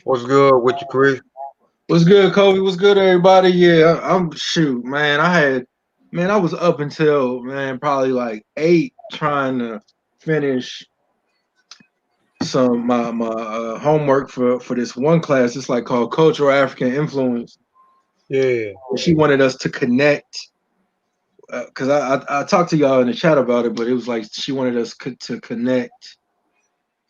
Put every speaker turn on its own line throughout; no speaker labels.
What's good with you, Chris?
What's good, Kobe? What's good, everybody? Yeah, I'm shoot, man. I was up until probably like 8 trying to finish some my homework for this one class. It's like called Cultural African Influence.
Yeah.
She wanted us to connect because I talked to y'all in the chat about it, but it was like she wanted us to connect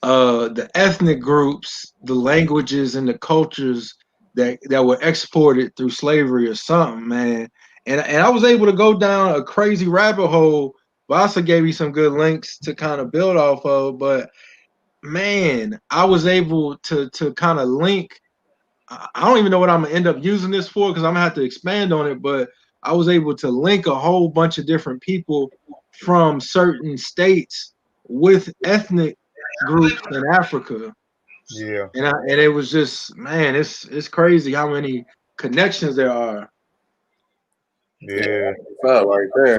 the ethnic groups, the languages, and the cultures that were exported through slavery or something, man. And I was able to go down a crazy rabbit hole. Vasa gave me some good links to kind of build off of, but man, I was able to kind of link. I don't even know what I'm gonna end up using this for because I'm gonna have to expand on it, but I was able to link a whole bunch of different people from certain states with ethnic groups in Africa.
Yeah.
And it was just it's crazy how many connections there are.
Yeah,
Yeah.
felt right there.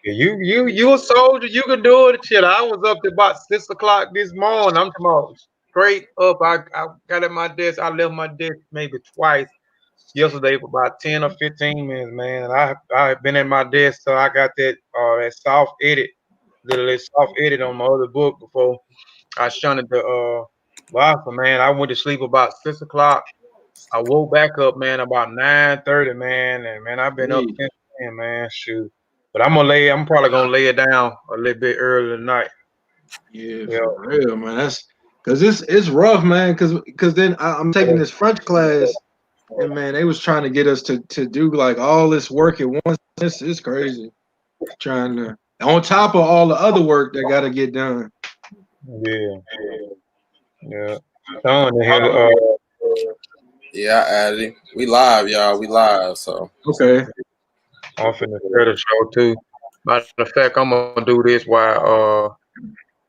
Yeah, you a soldier. You can do it. Shit, I was up to about 6 o'clock this morning. I'm talking about straight up. I got at my desk. I left my desk maybe twice yesterday for about 10 or 15 minutes, man. I've been at my desk, so I got that soft edit, literally soft edit on my other book before I shunned it to Wi-Fi, man. I went to sleep about 6 o'clock. I woke back up, man, about 9:30, man, and man, I've been up
Hey,
since then, man. Shoot, but I'm probably gonna lay it down a little bit early tonight.
yeah,
Yeah,
for real, man. That's because it's rough, man. Because then I'm taking this French class, and man, they was trying to get us to do like all this work at once. It's crazy. Trying to on top of all the other work that got to get done.
yeah, yeah. Sean in here,
Yeah, I added him. We live, y'all. We live. So
Okay.
I'm finna share the show too. Matter of fact, I'm gonna do this while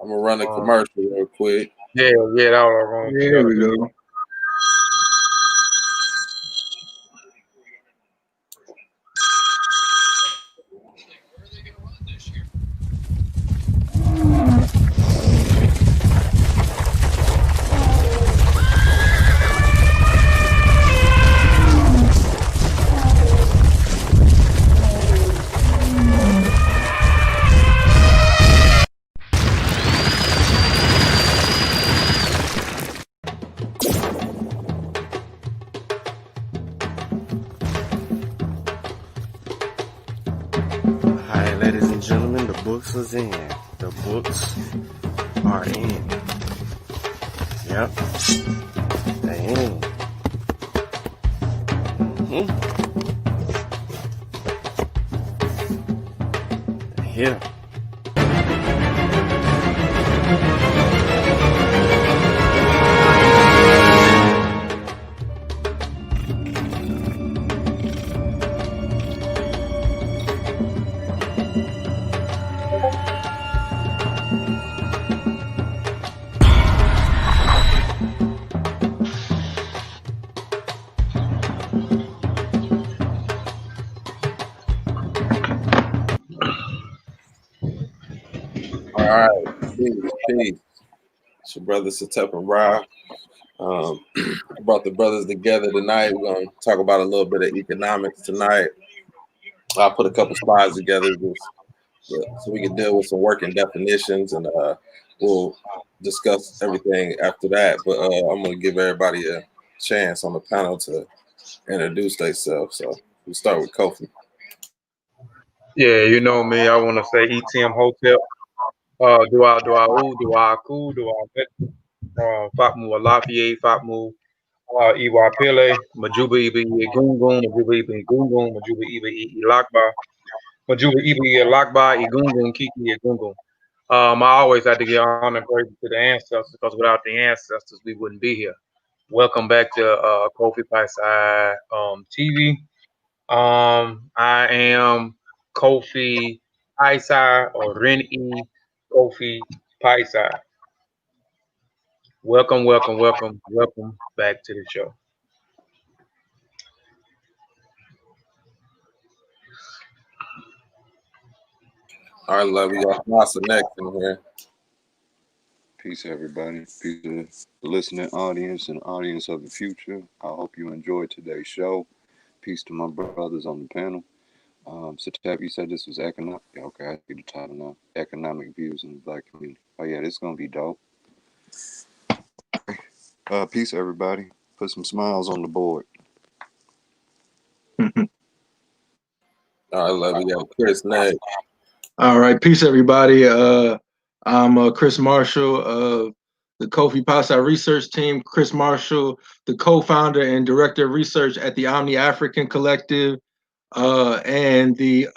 I'm gonna run a
uh
commercial real quick.
yeah, yeah, that was wrong.
There we go.
Alright, ladies and gentlemen, the books was in. The books are in. Yep, they in. They here.
All right, peace. It's your brother Satep and Ra. Brought the brothers together tonight. We're gonna talk about a little bit of economics tonight. I put a couple slides together so we can deal with some working definitions, and we'll discuss everything after that. But I'm gonna give everybody a chance on the panel to introduce themselves. So we start with Kofi.
Yeah, you know me. I want to say ETM Hotel. Do I cool, do I Fatmu Alafie, Fatmu Iwa Pele, Majuba Ibi Gungun, Majuba Ibi Gungun, Majuba Ibi Ilakba, Majuba Ibi Ilakba, Igungun, Kiki Igungun. I always had to give honor and praise to the ancestors because without the ancestors, we wouldn't be here. Welcome back to Kofi Paisai TV. I am Kofi Paisai or Ren-E Kofi Paisai. Welcome back to the show.
All right, love, we got Masa next in here.
Peace, everybody. Peace to the listening audience and audience of the future. I hope you enjoyed today's show. Peace to my brothers on the panel. Satep, you said this was economic. Yeah, okay, I see the title now. Economic views in the Black community. Oh yeah, this is gonna be dope. Peace, everybody. Put some smiles on the board.
All right, love you. Got Chris next.
All right, peace, everybody. I'm Chris Marshall of the Kofi Pasa Research Team. Chris Marshall, the co-founder and director of research at the Omni African Collective and the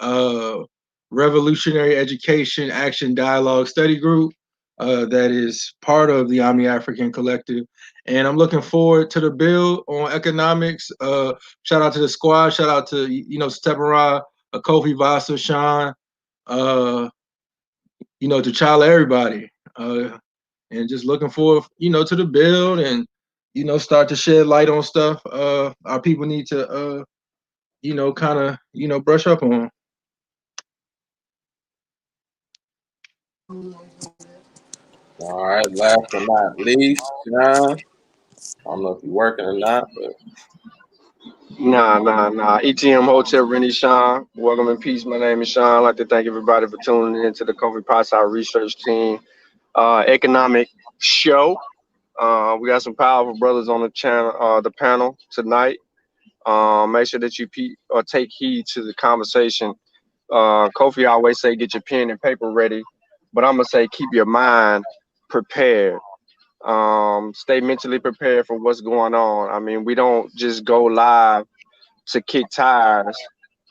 Revolutionary Education Action Dialogue Study Group that is part of the Omni African Collective. And I'm looking forward to the bill on economics. Shout out to the squad. Shout out to Stephen Kofi Vasa, Sean. T'Challa, everybody, and just looking forward, to the build and, start to shed light on stuff our people need to, kind of, brush up on.
All right, last but not least, Sean. I don't know if you're working or not, but
Nah. ETM Hotel, Rennie Sean. Welcome and peace. My name is Sean. I'd like to thank everybody for tuning in to the Kofi Pasa Research Team economic show. We got some powerful brothers on the channel, the panel tonight. Make sure that you take heed to the conversation. Kofi always say, get your pen and paper ready, but I'm gonna say, keep your mind prepared. Stay mentally prepared for what's going on. I mean, we don't just go live to kick tires,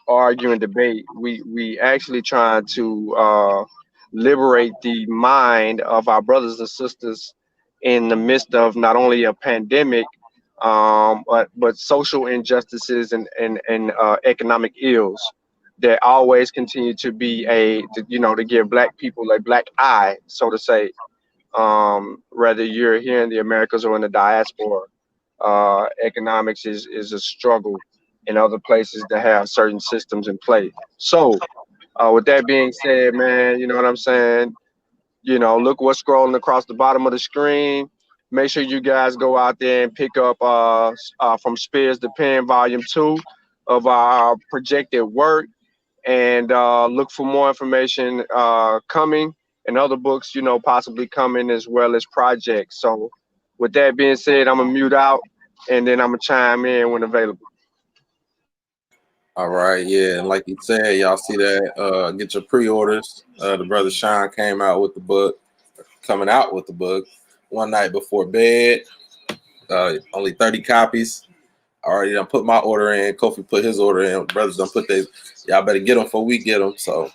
argue and debate. We actually try to liberate the mind of our brothers and sisters in the midst of not only a pandemic, but social injustices and economic ills that always continue to be to give black people a black eye, so to say. Whether you're here in the Americas or in the diaspora, economics is a struggle in other places that have certain systems in play. So, with that being said, man, you know what I'm saying? Look what's scrolling across the bottom of the screen. Make sure you guys go out there and pick up from Spears the Pen Volume 2 of our projected work, and look for more information coming and other books, possibly coming, as well as projects. So with that being said, I'm gonna mute out and then I'm gonna chime in when available.
all right, yeah. And like you said, y'all see that. Get your pre-orders. The brother Sean came out with the book, coming out with the book one night before bed. Only 30 copies. I already done put my order in. Kofi put his order in. Brothers done put their. Y'all better get them before we get them. So,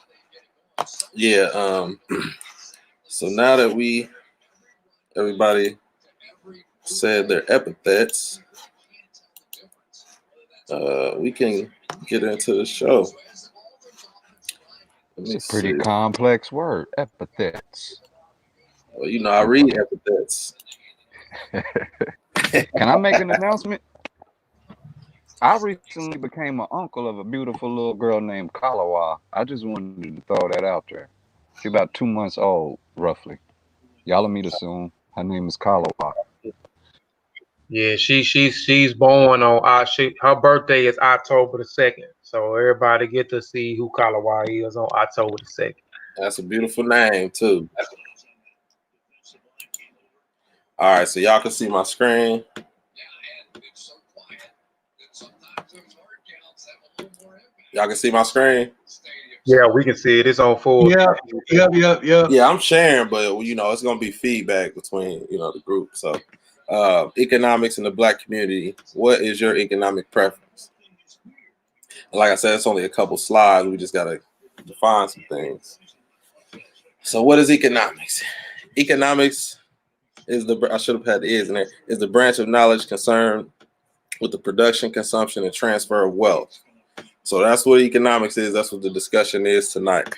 yeah. So now that everybody said their epithets, we can get into the show.
It's a pretty complex word, epithets.
Well, I read epithets.
Can I make an announcement? I recently became an uncle of a beautiful little girl named Kalawa. I just wanted to throw that out there. She's about 2 months old, roughly. Y'all will meet her soon. Her name is Kalawa.
Yeah, she's born on her birthday is October the 2nd. So everybody get to see who Kalawa is on October the 2nd.
That's a beautiful name too. All right, so y'all can see my screen. Y'all can see my screen?
Yeah, we can see it. It's on full.
Yep.
Yeah, I'm sharing, but it's gonna be feedback between the group. So economics in the Black community. What is your economic preference? And like I said, it's only a couple slides. We just gotta define some things. So what is economics? Economics is I should have had the is in there, is the branch of knowledge concerned with the production, consumption, and transfer of wealth. So that's what economics is. That's what the discussion is tonight.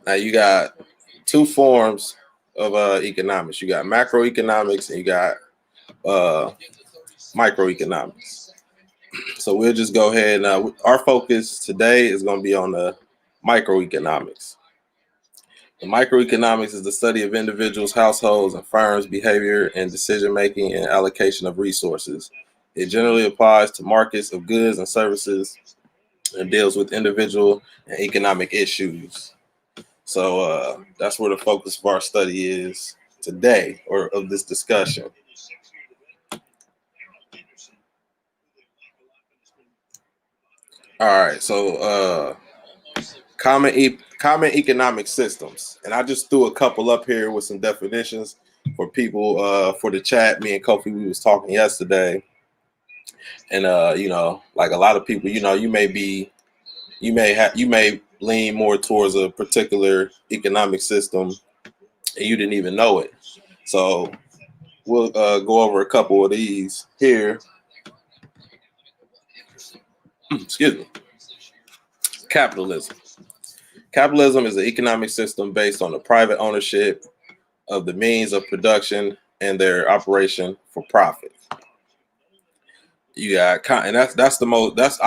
Now you got two forms of economics. You got macroeconomics and you got microeconomics. So we'll just go ahead. Our focus today is going to be on the microeconomics. The microeconomics is the study of individuals, households, and firms' behavior and decision-making and allocation of resources. It generally applies to markets of goods and services and deals with individual and economic issues. So that's where the focus of our study is today, or of this discussion. All right, so common economic systems, and I just threw a couple up here with some definitions for people for the chat. Me and Kofi, we was talking yesterday, and like a lot of people, you may lean more towards a particular economic system, and you didn't even know it. So we'll go over a couple of these here. Excuse me. Capitalism. Capitalism is an economic system based on the private ownership of the means of production and their operation for profit. You got, and I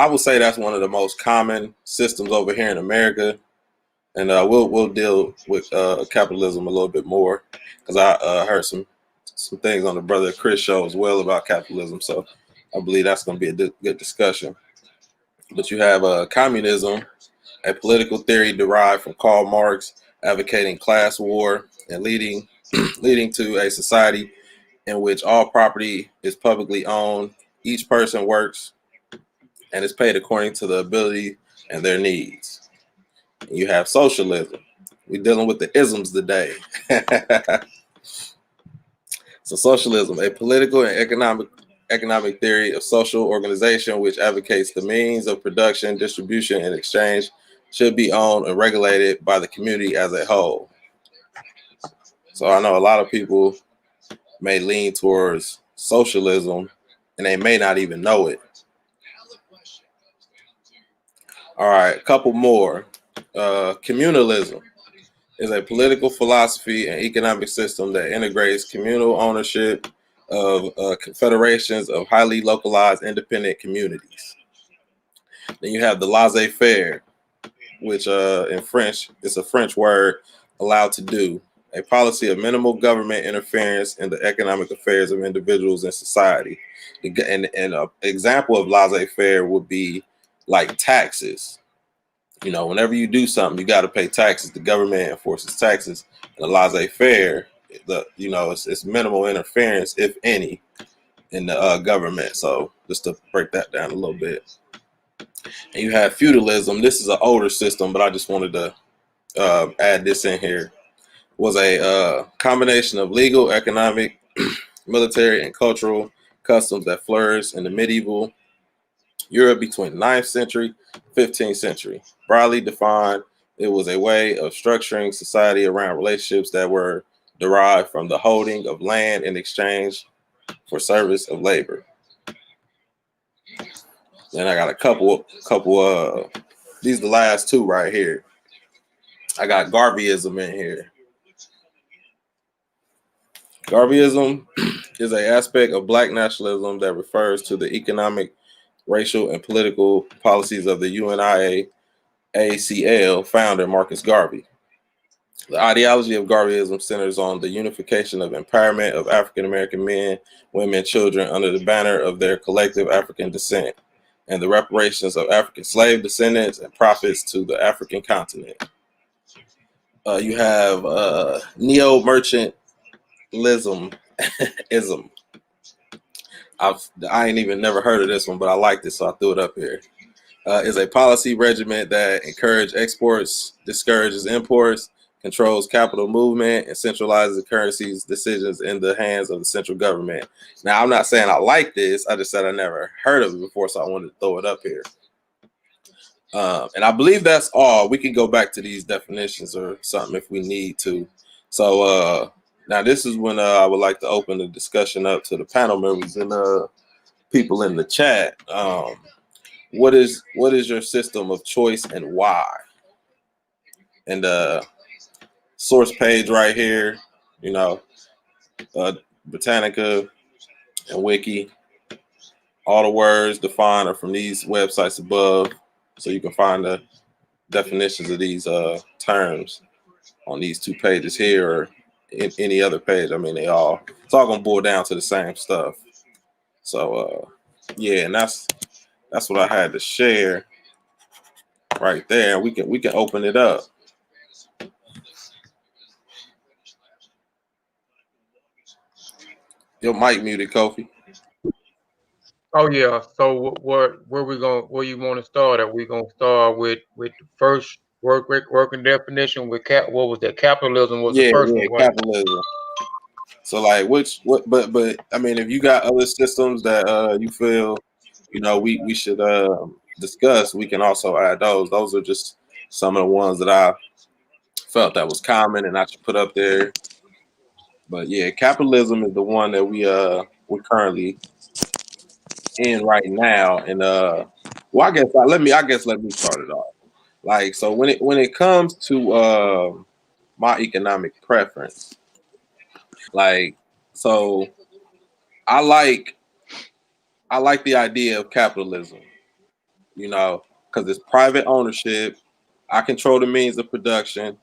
would say that's one of the most common systems over here in America. And we'll deal with capitalism a little bit more, because I heard some things on the Brother Chris show as well about capitalism. So I believe that's going to be a good discussion. But you have communism, a political theory derived from Karl Marx, advocating class war and leading to a society in which all property is publicly owned. Each person works and is paid according to the ability and their needs. And you have socialism. We're dealing with the isms today. So socialism, a political and economic theory of social organization which advocates the means of production, distribution, and exchange should be owned and regulated by the community as a whole. So I know a lot of people may lean towards socialism, and they may not even know it. All right, a couple more. Communalism is a political philosophy and economic system that integrates communal ownership of confederations of highly localized independent communities. Then you have the laissez-faire, which in French, it's a French word, allowed to do, a policy of minimal government interference in the economic affairs of individuals and society. And an example of laissez-faire would be like taxes. Whenever you do something, you got to pay taxes. The government enforces taxes. And the laissez-faire, it's minimal interference, if any, in the government. So just to break that down a little bit. And you have feudalism. This is an older system, but I just wanted to add this in here. Was a combination of legal, economic, military, and cultural customs that flourished in the medieval Europe between the 9th century, 15th century. Broadly defined, it was a way of structuring society around relationships that were derived from the holding of land in exchange for service of labor. Then I got a couple these are the last two right here. I got Garveyism in here. Garveyism is an aspect of Black nationalism that refers to the economic, racial, and political policies of the UNIACL founder Marcus Garvey. The ideology of Garveyism centers on the unification of empowerment of African American men, women, children under the banner of their collective African descent, and the reparations of African slave descendants and profits to the African continent. You have neo-mercantilism. I ain't even never heard of this one, but I like this, so I threw it up here. Is a policy regimen that encourages exports, discourages imports, controls capital movement, and centralizes the currency's decisions in the hands of the central government. Now, I'm not saying I like this. I just said I never heard of it before, so I wanted to throw it up here. And I believe that's all. We can go back to these definitions or something if we need to. So now this is when I would like to open the discussion up to the panel members and people in the chat. What is your system of choice and why? And source page right here, Britannica and Wiki. All the words defined are from these websites above, so you can find the definitions of these terms. on these two pages here or in any other page. I mean, it's all gonna boil down to the same stuff. So yeah, and that's what I had to share right there. We can open it up. Your mic muted, Kofi.
Oh yeah. So where you want to start? Are we gonna start with the first working definition with what was that? Capitalism was the first one, right?
Capitalism. So like but I mean, if you got other systems that you feel we should discuss, we can also add those. Those are just some of the ones that I felt that was common and I should put up there. But yeah, capitalism is the one that we're currently in right now. And well, I guess let me start it off. Like, so when it comes to my economic preference, like, so I like the idea of capitalism, because it's private ownership. I control the means of production,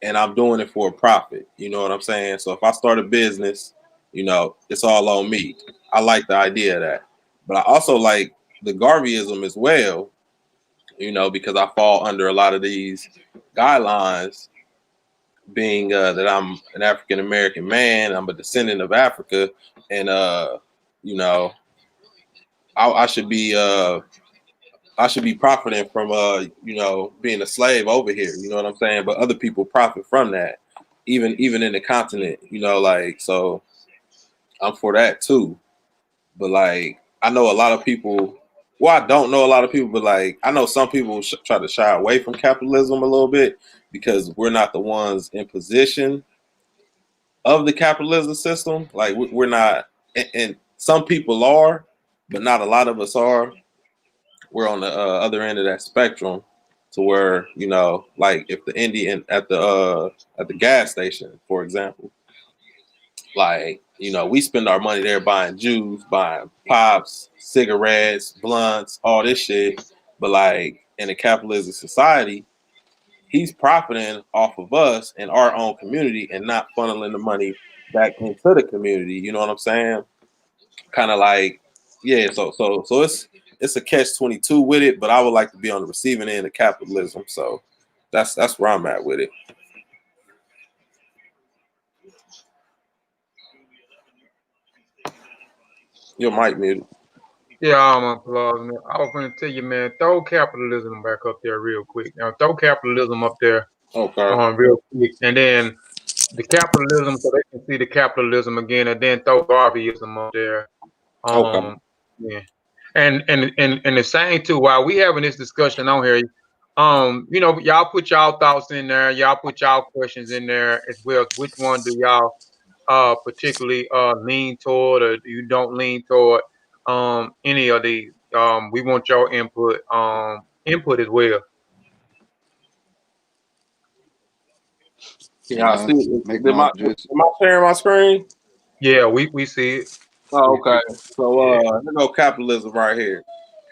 and I'm doing it for a profit. You know what I'm saying? So if I start a business, it's all on me. I like the idea of that. But I also like the Garveyism as well, because I fall under a lot of these guidelines, being that I'm an African American man, I'm a descendant of Africa, and I should be profiting from being a slave over here. You know what I'm saying? But other people profit from that, even in the continent. Like, so I'm for that too. But like, I know a lot of people. Well, I don't know a lot of people, but like, I know some people try to shy away from capitalism a little bit because we're not the ones in position of the capitalism system. Like, we're not, and some people are, but not a lot of us are. We're on the other end of that spectrum, to where like if the Indian at the gas station, for example, like we spend our money there buying juice, buying pops, cigarettes, blunts, all this shit. But like in a capitalist society, he's profiting off of us in our own community and not funneling the money back into the community. You know what I'm saying? Kind of like, yeah. So it's a catch-22 with it, but I would like to be on the receiving end of capitalism. So that's where I'm at with it. Your mic muted.
Yeah, I'm applauding it. I was going to tell you, man, throw capitalism back up there real quick. Now, throw capitalism up there real quick. And then the capitalism, so they can see the capitalism again, and then throw Garveyism up there. Yeah. And the same too, while we having this discussion on here, y'all put y'all thoughts in there, y'all put y'all questions in there as well. Which one do y'all particularly lean toward, or you don't lean toward any of these? We want your input as well.
Yeah, I see. Am I sharing my screen?
Yeah, we see it.
Oh, okay. So here go capitalism right here.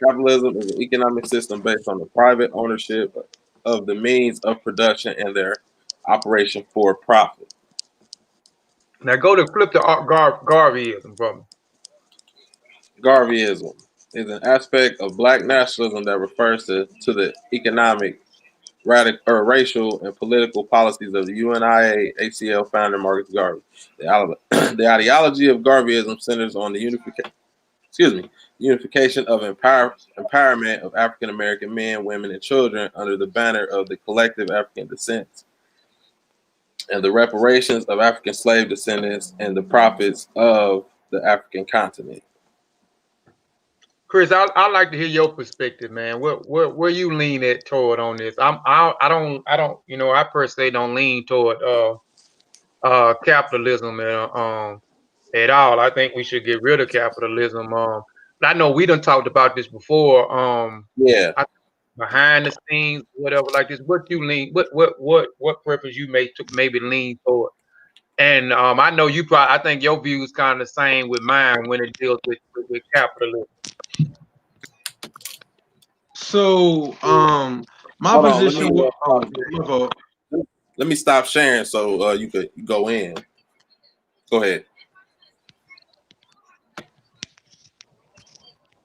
Capitalism is an economic system based on the private ownership of the means of production and their operation for profit.
Now go to flip to Garveyism, brother.
Garveyism is an aspect of Black nationalism that refers to the economic, racial, and political policies of the UNIA ACL founder Marcus Garvey. The ideology of Garveyism centers on the unification of empowerment of African American men, women, and children under the banner of the collective African descent, and the reparations of African slave descendants and the profits of the African continent.
Chris, I'd like to hear your perspective, man. Where you lean at toward on this? I don't I per se don't lean toward capitalism at all. I think we should get rid of capitalism. I know we done talked about this before. Behind the scenes, whatever like this. What you lean? What preference you maybe lean toward? And I know you probably. I think your view is kind of the same with mine when it deals with capitalism.
So, my position.
Let Let me stop sharing so you could go in. Go ahead.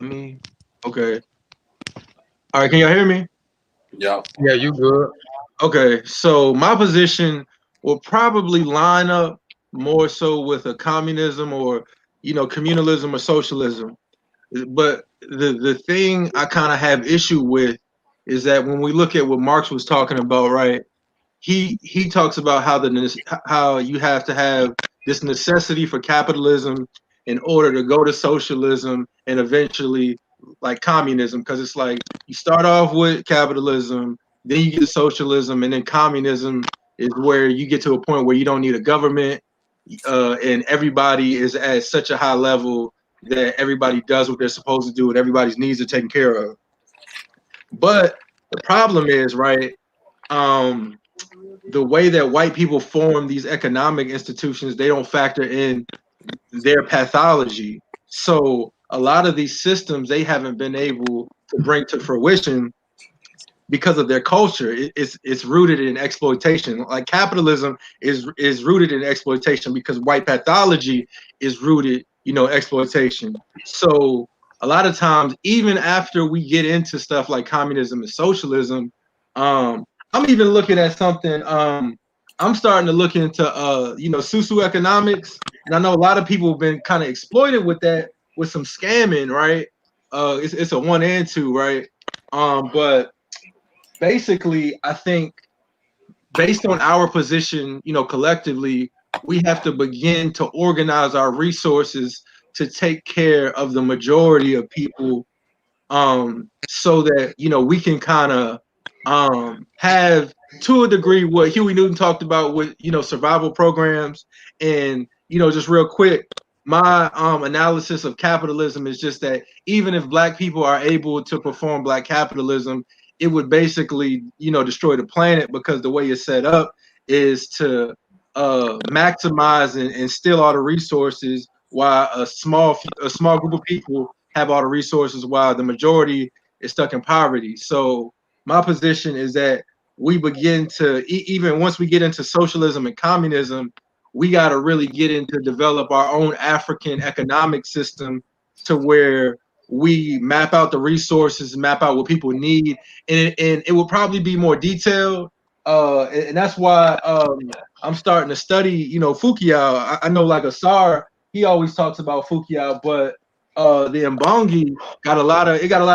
Me. Okay. All right. Can y'all hear me?
Yeah.
Yeah, you good.
Okay. So my position will probably line up more so with a communism or communalism or socialism. But the thing I kind of have issue with is that when we look at what Marx was talking about, right? He talks about how you have to have this necessity for capitalism in order to go to socialism and eventually like communism, because it's like you start off with capitalism, then you get socialism, and then communism is where you get to a point where you don't need a government, and everybody is at such a high level that everybody does what they're supposed to do and everybody's needs are taken care of. But the problem is, right, the way that white people form these economic institutions, they don't factor in their pathology. So a lot of these systems they haven't been able to bring to fruition because of their culture. It's rooted in exploitation. Like capitalism is rooted in exploitation because white pathology is rooted, exploitation. So a lot of times, even after we get into stuff like communism and socialism, I'm even looking at something. I'm starting to look into socioeconomics, and I know a lot of people have been kind of exploited with that, with some scamming, right? It's a one and two, right? But basically, I think based on our position, collectively, we have to begin to organize our resources to take care of the majority of people, so that we can kind of have, to a degree, what Huey Newton talked about with survival programs. And just real quick, my analysis of capitalism is just that even if black people are able to perform black capitalism, it would basically destroy the planet, because the way it's set up is to maximize and steal all the resources, while a small group of people have all the resources, while the majority is stuck in poverty. So my position is that we begin to, even once we get into socialism and communism, we got to really get into develop our own African economic system, to where we map out the resources, map out what people need, and it will probably be more detailed. And that's why I'm starting to study, Fukuyama. I know, like Asar, he always talks about Fukuyama, but the Mbongi got a lot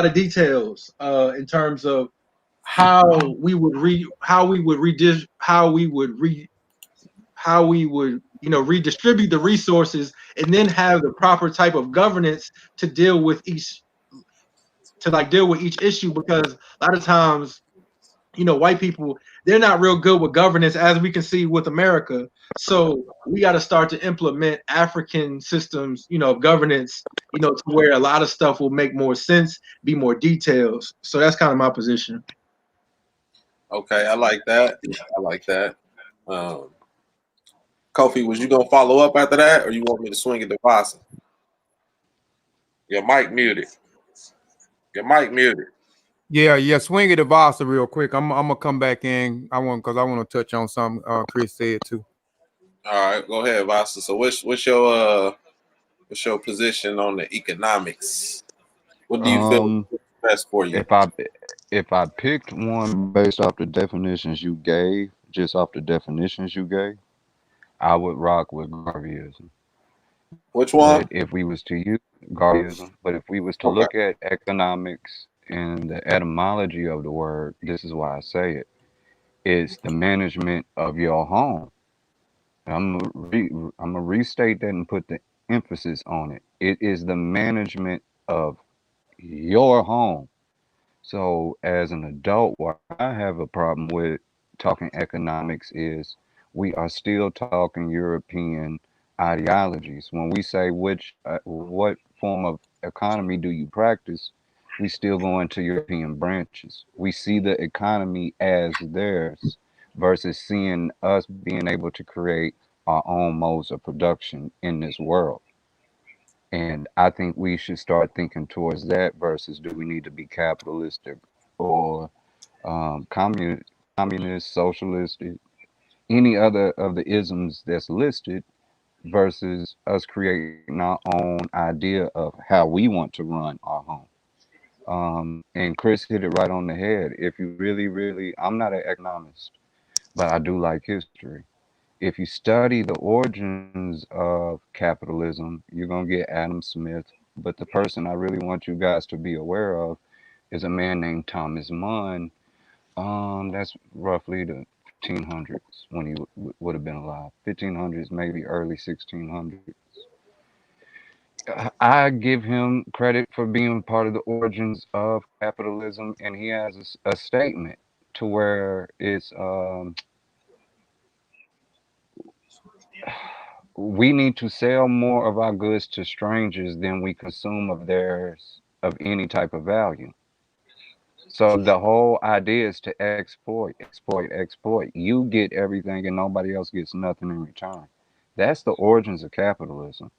of details in terms of how we would redistribute the resources, and then have the proper type of governance to deal with each issue. Because a lot of times, white people, they're not real good with governance, as we can see with America. So we got to start to implement African systems, of governance, to where a lot of stuff will make more sense, be more details. So that's kind of my position.
Okay, I like that. Kofi, was you gonna follow up after that, or you want me to swing it to Vasa? Your mic muted.
Yeah. Swing it to Vasa real quick. I'm gonna come back in. I want to touch on something Chris said too.
All right, go ahead, Vasa. So what's your position on the economics? What do you feel is best for you?
If I picked one based off the definitions you gave, just off the definitions you gave, I would rock with Garveyism.
Which one?
But if we was to use Garveyism, but if we was to look at economics and the etymology of the word, this is why I say it. It's the management of your home. I'm gonna restate that and put the emphasis on it. It is the management of your home. So as an adult, what I have a problem with talking economics is we are still talking European ideologies. When we say what form of economy do you practice, we still go into European branches. We see the economy as theirs versus seeing us being able to create our own modes of production in this world. And I think we should start thinking towards that versus do we need to be capitalistic or communist, socialistic, any other of the isms that's listed versus us creating our own idea of how we want to run our home. And Chris hit it right on the head. If you really, I'm not an economist, but I do like history. If you study the origins of capitalism, you're going to get Adam Smith. But the person I really want you guys to be aware of is a man named Thomas Mann. That's roughly the 1500s when he would have been alive. 1500s, maybe early 1600s. I give him credit for being part of the origins of capitalism, and he has a statement to where it's we need to sell more of our goods to strangers than we consume of theirs of any type of value. So the whole idea is to exploit. You get everything and nobody else gets nothing in return. That's the origins of capitalism.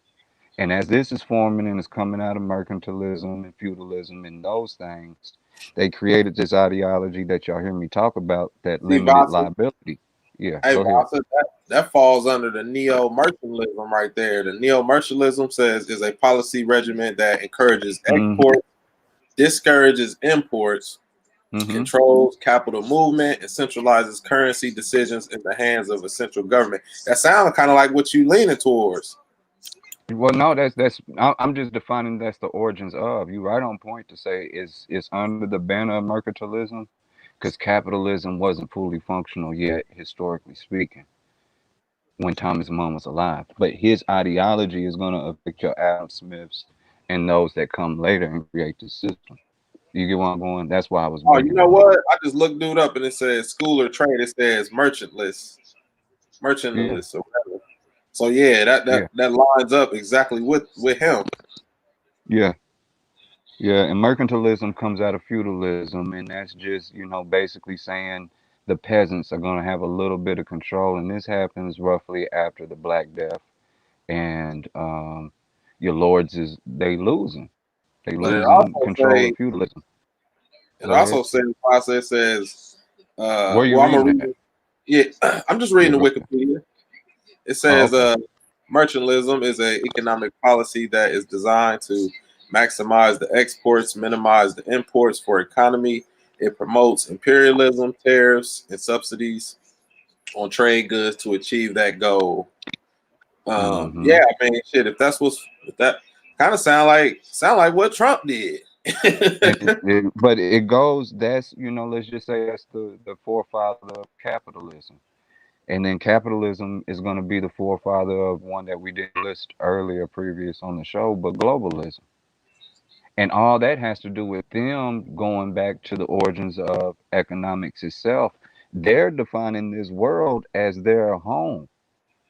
And as this is forming and is coming out of mercantilism and feudalism and those things, they created this ideology that y'all hear me talk about, that
See,
limited
Bossa,
liability. Yeah,
hey,
go ahead.
Bossa, that falls under the neo-mercantilism right there. The neo-mercantilism says is a policy regimen that encourages export, discourages imports, controls capital movement, and centralizes currency decisions in the hands of a central government. That sounds kind of like what you leaning towards.
Well, no, I'm just defining that's the origins of. You right on point to say it's under the banner of mercantilism, because capitalism wasn't fully functional yet, historically speaking, when Thomas Mann was alive. But his ideology is going to affect your Adam Smiths and those that come later and create the system. You get where I'm going? That's why I was.
Oh, you know what? I just looked dude up and it says school or trade. It says merchantless or whatever. So yeah, that lines up exactly with him.
Yeah. Yeah, and mercantilism comes out of feudalism, and that's just, basically saying the peasants are going to have a little bit of control, and this happens roughly after the Black Death, and your lords they losing
But it also
control of feudalism.
It also says,
where you
well, I'm
reading
reading. Yeah, I'm just reading the Wikipedia. It says, mercantilism is an economic policy that is designed to maximize the exports, minimize the imports for economy. It promotes imperialism, tariffs, and subsidies on trade goods to achieve that goal. Yeah, I mean, shit. If that kind of sound like what Trump did.
But it goes. That's let's just say that's the forefather of capitalism. And then capitalism is going to be the forefather of one that we didn't list earlier, previous on the show, but globalism. And all that has to do with them going back to the origins of economics itself. They're defining this world as their home.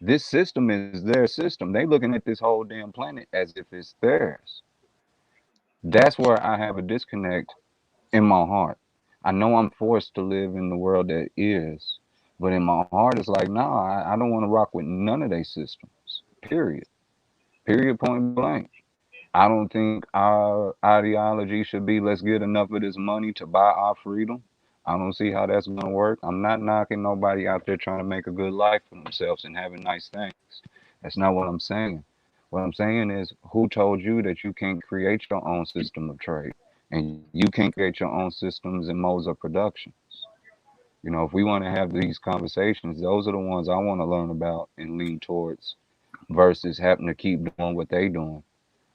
This system is their system. They're looking at this whole damn planet as if it's theirs. That's where I have a disconnect in my heart. I know I'm forced to live in the world that is, but in my heart, it's like, nah, I don't want to rock with none of their systems. Period. Point blank. I don't think our ideology should be let's get enough of this money to buy our freedom. I don't see how that's going to work. I'm not knocking nobody out there trying to make a good life for themselves and having nice things. That's not what I'm saying. What I'm saying is, who told you that you can't create your own system of trade and you can't create your own systems and modes of production? If we want to have these conversations, those are the ones I want to learn about and lean towards versus having to keep doing what they doing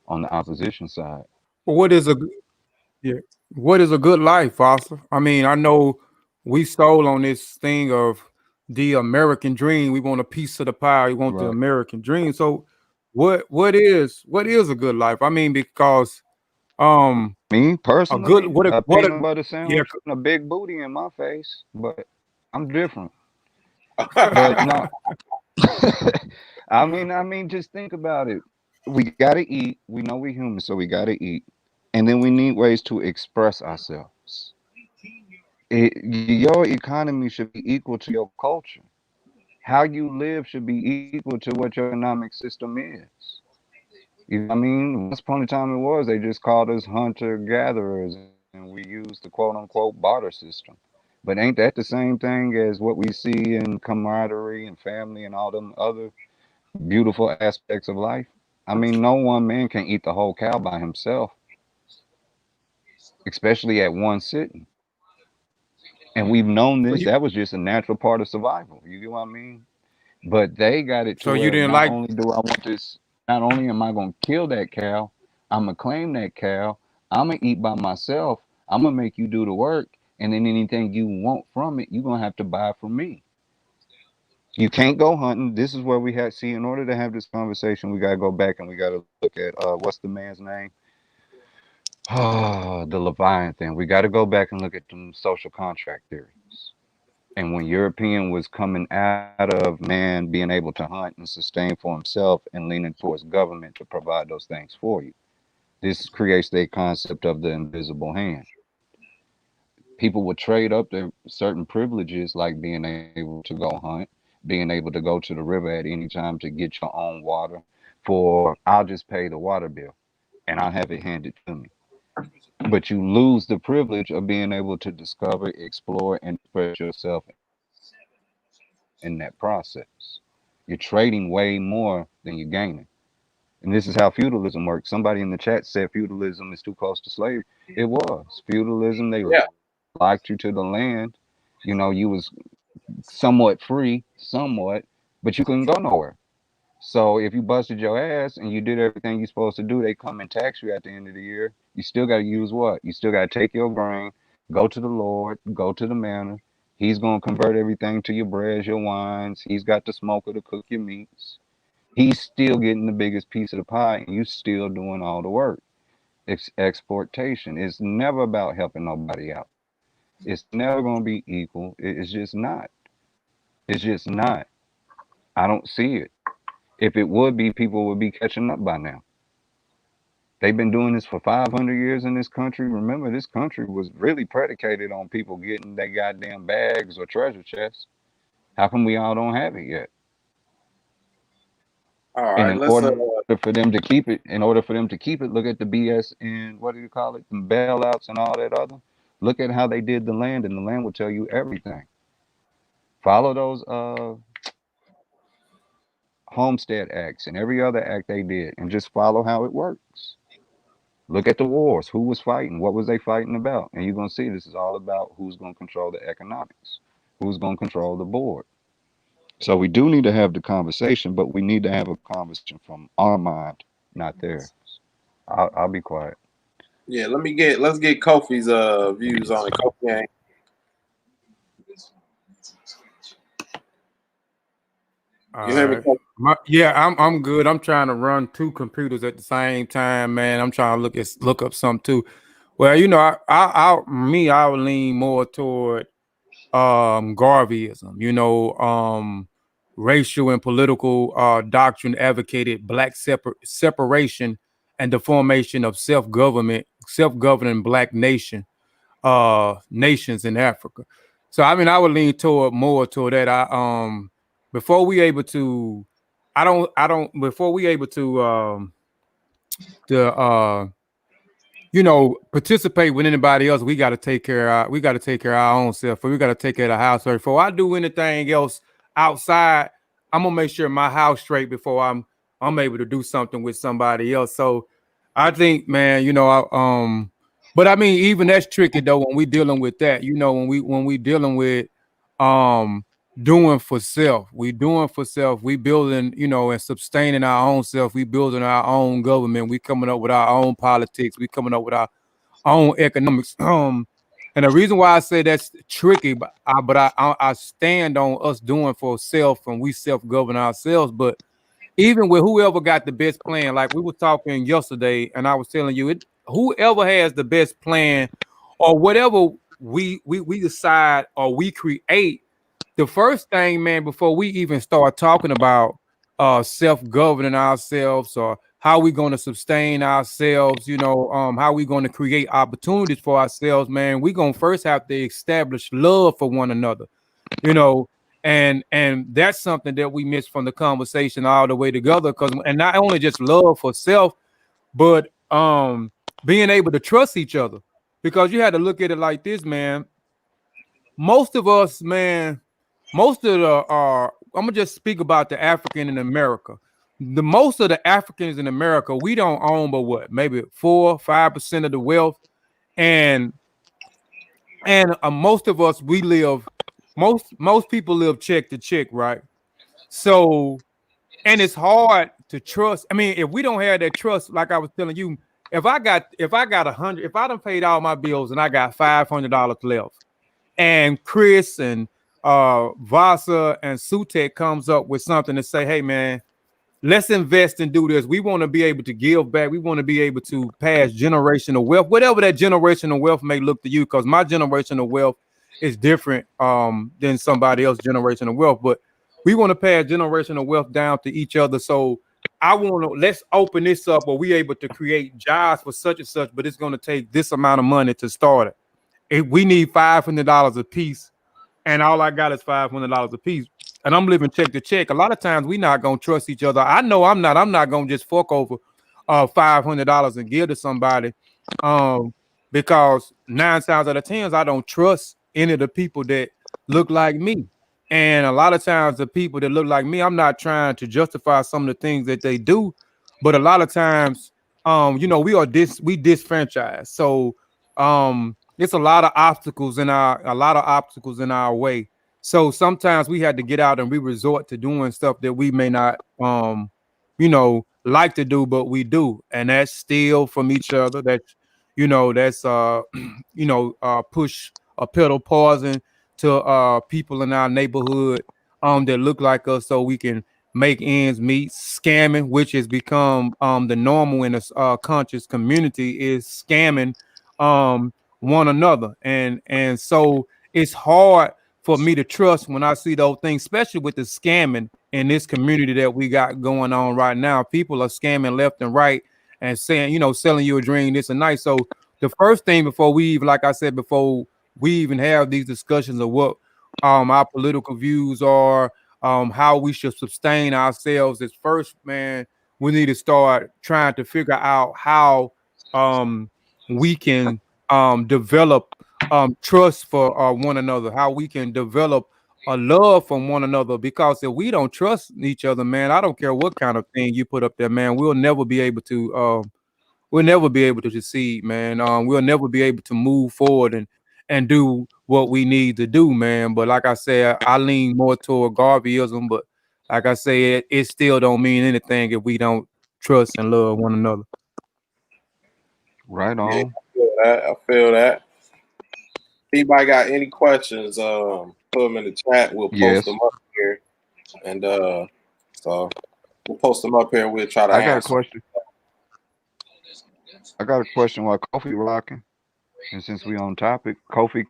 on the opposition side.
Well, what is a good life, Foster? I mean, I know we sold on this thing of the American dream. We want a piece of the pie. We want the American dream. So what is a good life? I mean, because
me personally,
a
peanut butter sandwich and a big booty in my face, but I'm different. But no, I mean, just think about it. We gotta eat. We know we're human, so we gotta eat, and then we need ways to express ourselves. Your economy should be equal to your culture. How you live should be equal to what your economic system is. You know what I mean? Once upon a time they just called us hunter-gatherers, and we used the quote-unquote barter system. But ain't that the same thing as what we see in camaraderie and family and all them other beautiful aspects of life? I mean, no one man can eat the whole cow by himself, especially at one sitting. And we've known
So
this.
you
That was just a natural part of survival. You get what I mean? But they got it to
so you
where
didn't
not
like
only do I want this, not only am I going to kill that cow, I'm going to claim that cow, I'm going to eat by myself, I'm going to make you do the work, and then anything you want from it, you're going to have to buy from me. You can't go hunting. This is where we have, see, in order to have this conversation, we got to go back and we got to look at, what's the man's name? Oh, the Leviathan. We got to go back and look at them social contract theories. And when European was coming out of man being able to hunt and sustain for himself and leaning towards government to provide those things for you, this creates the concept of the invisible hand. People would trade up their certain privileges, like being able to go hunt, being able to go to the river at any time to get your own water, for I'll just pay the water bill and I'll have it handed to me. But you lose the privilege of being able to discover, explore, and express yourself in that process. You're trading way more than you're gaining. And this is how feudalism works. Somebody in the chat said feudalism is too close to slavery. It was. Feudalism, they
Yeah.
locked you to the land. You know, you was somewhat free, somewhat, but you couldn't go nowhere. So if you busted your ass and you did everything you're supposed to do, they come and tax you at the end of the year. You still got to use what? You still got to take your grain, go to the Lord, go to the manor. He's going to convert everything to your breads, your wines. He's got the smoker to cook your meats. He's still getting the biggest piece of the pie, and you still doing all the work. It's exportation. It's never about helping nobody out. It's never going to be equal. It's just not. It's just not. I don't see it. If it would be, people would be catching up by now. They've been doing this for 500 years in this country. Remember, this country was really predicated on people getting their goddamn bags or treasure chests. How come we all don't have it yet?
All
And
right,
in
let's
order for them to keep it, look at the BS and what do you call it? The bailouts and all that other. Look at how they did the land, and the land will tell you everything. Follow those Homestead Acts and every other act they did, and just follow how it works. Look at the wars. Who was fighting? What was they fighting about? And you're going to see this is all about who's going to control the economics, who's going to control the board. So we do need to have the conversation, but we need to have a conversation from our mind, not theirs. I'll be quiet.
Yeah, let's get Kofi's views on it. Kofi ain't. You hear me, Kofi?
Yeah, I'm good. I'm trying to run two computers at the same time, man. I'm trying to look up something too. Well, you know, I would lean more toward Garveyism. You know, racial and political doctrine advocated black separation and the formation of self-governing black nations in Africa. So I mean, I would lean more toward that. Before we able to you know, participate with anybody else, we got to take care of our own self. We got to take care of the house first. Before I do anything else outside, I'm gonna make sure my house straight before I'm able to do something with somebody else. So I think, man, you know, but I mean, even that's tricky though when we dealing with that. You know, when we dealing with doing for self, we building, you know, and sustaining our own self, we building our own government, we coming up with our own politics, we coming up with our own economics. And the reason why I say that's tricky, but I stand on us doing for self, and we self-govern ourselves. But even with whoever got the best plan, like we were talking yesterday, and I was telling you, whoever has the best plan, or whatever we decide or we create, the first thing, man, before we even start talking about self-governing ourselves or how we going to sustain ourselves, you know, how we going to create opportunities for ourselves, man, we going to first have to establish love for one another, you know, and that's something that we missed from the conversation all the way together. And not only just love for self, but being able to trust each other, because you had to look at it like this, man. most of us, man, most of the I'm gonna just speak about the African in America. The most of the Africans in America, we don't own but what, maybe 4-5% of the wealth, and most of us, we live, most people live check to check, right? So, and it's hard to trust. I mean, if we don't have that trust, like I was telling you, if I got 100, if I done paid all my bills and I got $500 left, and Chris and Vasa and Sutek comes up with something to say, hey man, let's invest and do this. We want to be able to give back. We want to be able to pass generational wealth, whatever that generational wealth may look to you, because my generational wealth is different than somebody else's generational wealth. But we want to pass generational wealth down to each other. So I want to, let's open this up where we able to create jobs for such and such, but it's going to take this amount of money to start it. If we need $500 a piece, and all I got is $500 a piece, and I'm living check to check, a lot of times we not gonna trust each other. I know I'm not gonna just fork over $500 and give to somebody, because 9 times out of 10 I don't trust any of the people that look like me. And a lot of times the people that look like me, I'm not trying to justify some of the things that they do, but a lot of times, we disfranchised. So it's a lot of obstacles in our way. So sometimes we had to get out and we resort to doing stuff that we may not like to do, but we do. And that's steal from each other. That's push a pedal poison to people in our neighborhood that look like us so we can make ends meet. Scamming, which has become the normal in a conscious community, is scamming one another. And so it's hard for me to trust when I see those things, especially with the scamming in this community that we got going on right now. People are scamming left and right and saying, selling you a dream, this and that. So the first thing before we even, like I said, before we even have these discussions of what our political views are, how we should sustain ourselves, is first, man, we need to start trying to figure out how we can develop trust for one another, how we can develop a love from one another. Because if we don't trust each other, man, I don't care what kind of thing you put up there, man, we'll never be able to succeed, man. We'll never be able to move forward and do what we need to do, man. But like I said, I lean more toward Garveyism, but like I said, it still don't mean anything if we don't trust and love one another.
Right on.
Yeah, I feel that. Anybody got any questions? Put them in the chat. We'll post them up here, and so we'll post them up here. We'll try to.
I got a question. While Kofi rocking, and since we on topic, Kofi,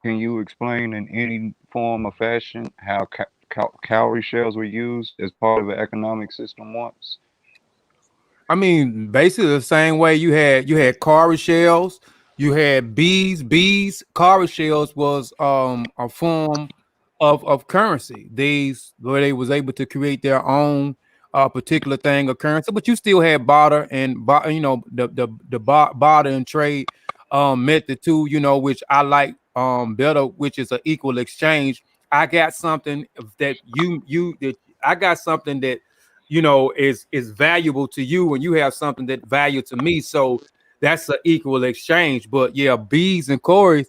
can you explain in any form or fashion how cowrie shells were used as part of the economic system once?
I mean, basically the same way you had cowrie shells, you had bees. Cowrie shells was a form of currency. These where they was able to create their own particular thing of currency, but you still had barter and the barter and trade method too, which I like better, which is an equal exchange. I got something that I got something that is valuable to you, and you have something that value to me. So that's an equal exchange. But yeah, bees and cowrie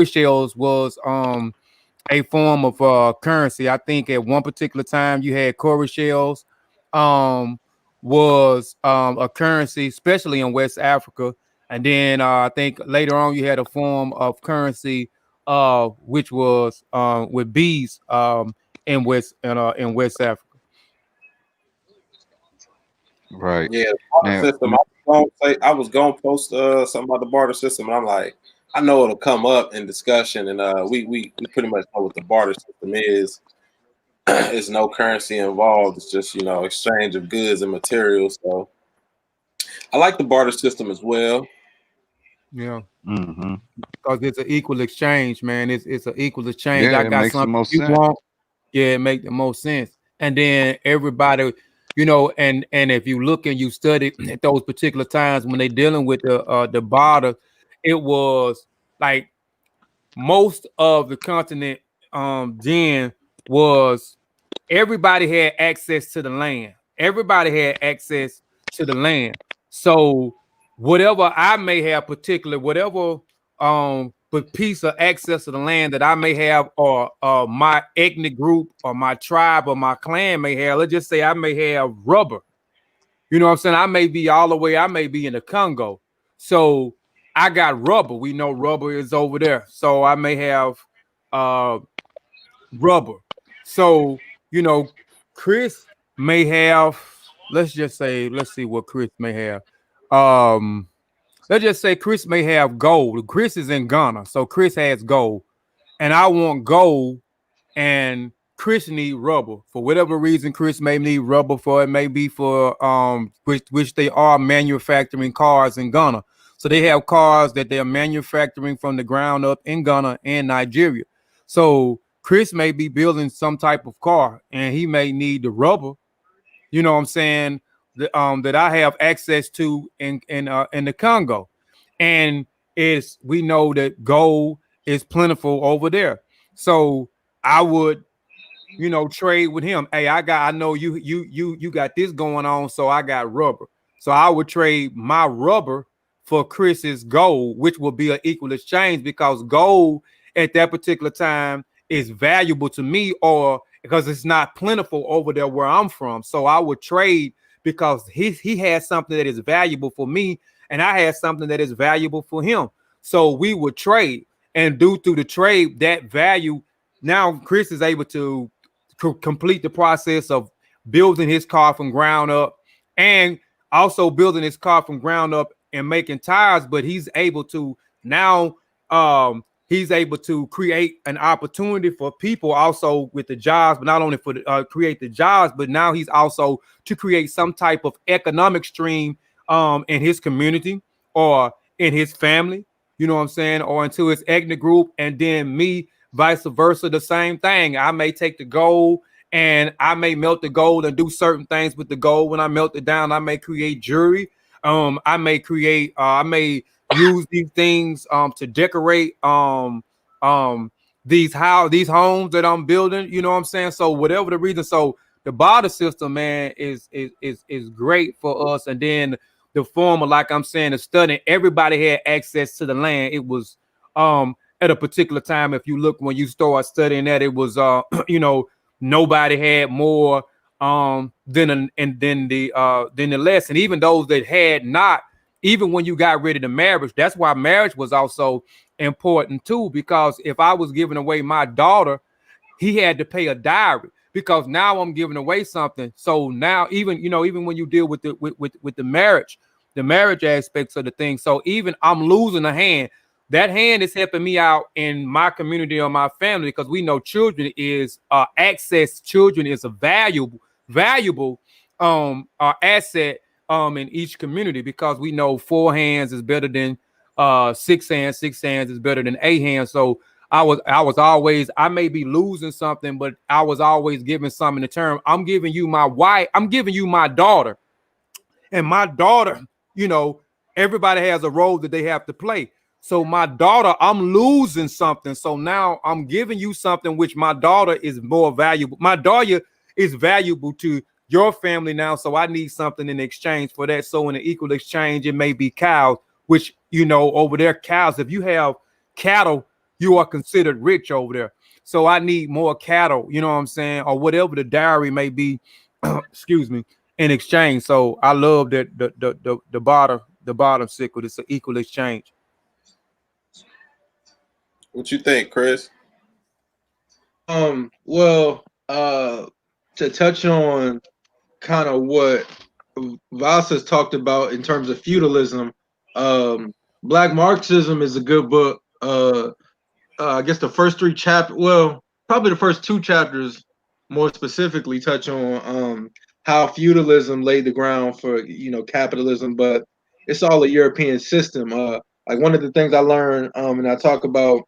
shells was a form of currency. I think at one particular time you had cowrie shells was a currency, especially in West Africa. And then I think later on you had a form of currency which was with bees in West Africa.
Right.
Yeah, barter system. I was gonna post something about the barter system, and I'm like, I know it'll come up in discussion, and we pretty much know what the barter system is. There's no currency involved. It's just exchange of goods and materials. So I like the barter system as well.
Yeah.
Mm-hmm.
Because it's an equal exchange, man. It's an equal exchange.
Yeah,
I got something you want. Yeah, it makes the most sense. And then everybody, and if you look and you study at those particular times when they dealing with the barter, it was like most of the continent then was everybody had access to the land. Everybody had access to the land. So whatever I may have particular, whatever but piece of access to the land that I may have, or my ethnic group or my tribe or my clan may have, let's just say I may have rubber. You know what I'm saying? I may be all the way, I may be in the Congo. So I got rubber. We know rubber is over there. So I may have rubber. So, you know, Chris may have, let's see what Chris may have. Let's just say Chris may have gold. Chris is in Ghana, so Chris has gold. And I want gold, and Chris need rubber. For whatever reason, Chris may need rubber for it, may be for which they are manufacturing cars in Ghana. So they have cars that they are manufacturing from the ground up in Ghana and Nigeria. So Chris may be building some type of car, and he may need the rubber, you know what I'm saying, that I have access to in the Congo. And we know that gold is plentiful over there. So I would, you know, trade with him. Hey, I know you got this going on, so I got rubber. So I would trade my rubber for Chris's gold, which will be an equal exchange, because gold at that particular time is valuable to me, or because it's not plentiful over there where I'm from. So I would trade because he has something that is valuable for me, and I had something that is valuable for him. So we would trade, and due to the trade, that value, now Chris is able to complete the process of building his car from ground up, and also building his car from ground up and making tires. But he's able to now he's able to create an opportunity for people also with the jobs, but not only for create the jobs, but now he's also to create some type of economic stream in his community or in his family, you know what I'm saying, or into his ethnic group. And then me, vice versa, the same thing. I may take the gold and I may melt the gold and do certain things with the gold. When I melt it down, I may create jewelry. I may create, I may use these things to decorate these homes that I'm building, you know what I'm saying? So whatever the reason, so the barter system, man, is great for us. And then the former, like I'm saying, the studying, everybody had access to the land. It was at a particular time, if you look when you start studying that, it was you know, nobody had more than the less. And even those that had not, even when you got rid of the marriage, that's why marriage was also important too, because if I was giving away my daughter, he had to pay a dowry, because now I'm giving away something. So now even, you know, even when you deal with the marriage aspects of the thing, so even I'm losing a hand, that hand is helping me out in my community or my family, because we know children is children is a valuable asset in each community, because we know 4 hands is better than 6 hands, 6 hands is better than 8 hands. So I was always, I may be losing something, but I was always giving something in term. I'm giving you my wife, I'm giving you my daughter, and my daughter, you know, everybody has a role that they have to play. So my daughter, I'm losing something. So now I'm giving you something which my daughter is more valuable. My daughter is valuable to your family now. So I need something in exchange for that. So in an equal exchange, it may be cows, which, you know, over there, cows, if you have cattle, you are considered rich over there. So I need more cattle, you know what I'm saying? Or whatever the dowry may be, excuse me, in exchange. So I love that the bottom sickle, it's an equal exchange.
What you think, Chris?
Well, to touch on kind of what Voss has talked about in terms of feudalism, Black Marxism is a good book. I guess the first 3 chapters, well, probably the first 2 chapters more specifically touch on how feudalism laid the ground for, you know, capitalism, but it's all a European system. Like one of the things I learned and I talk about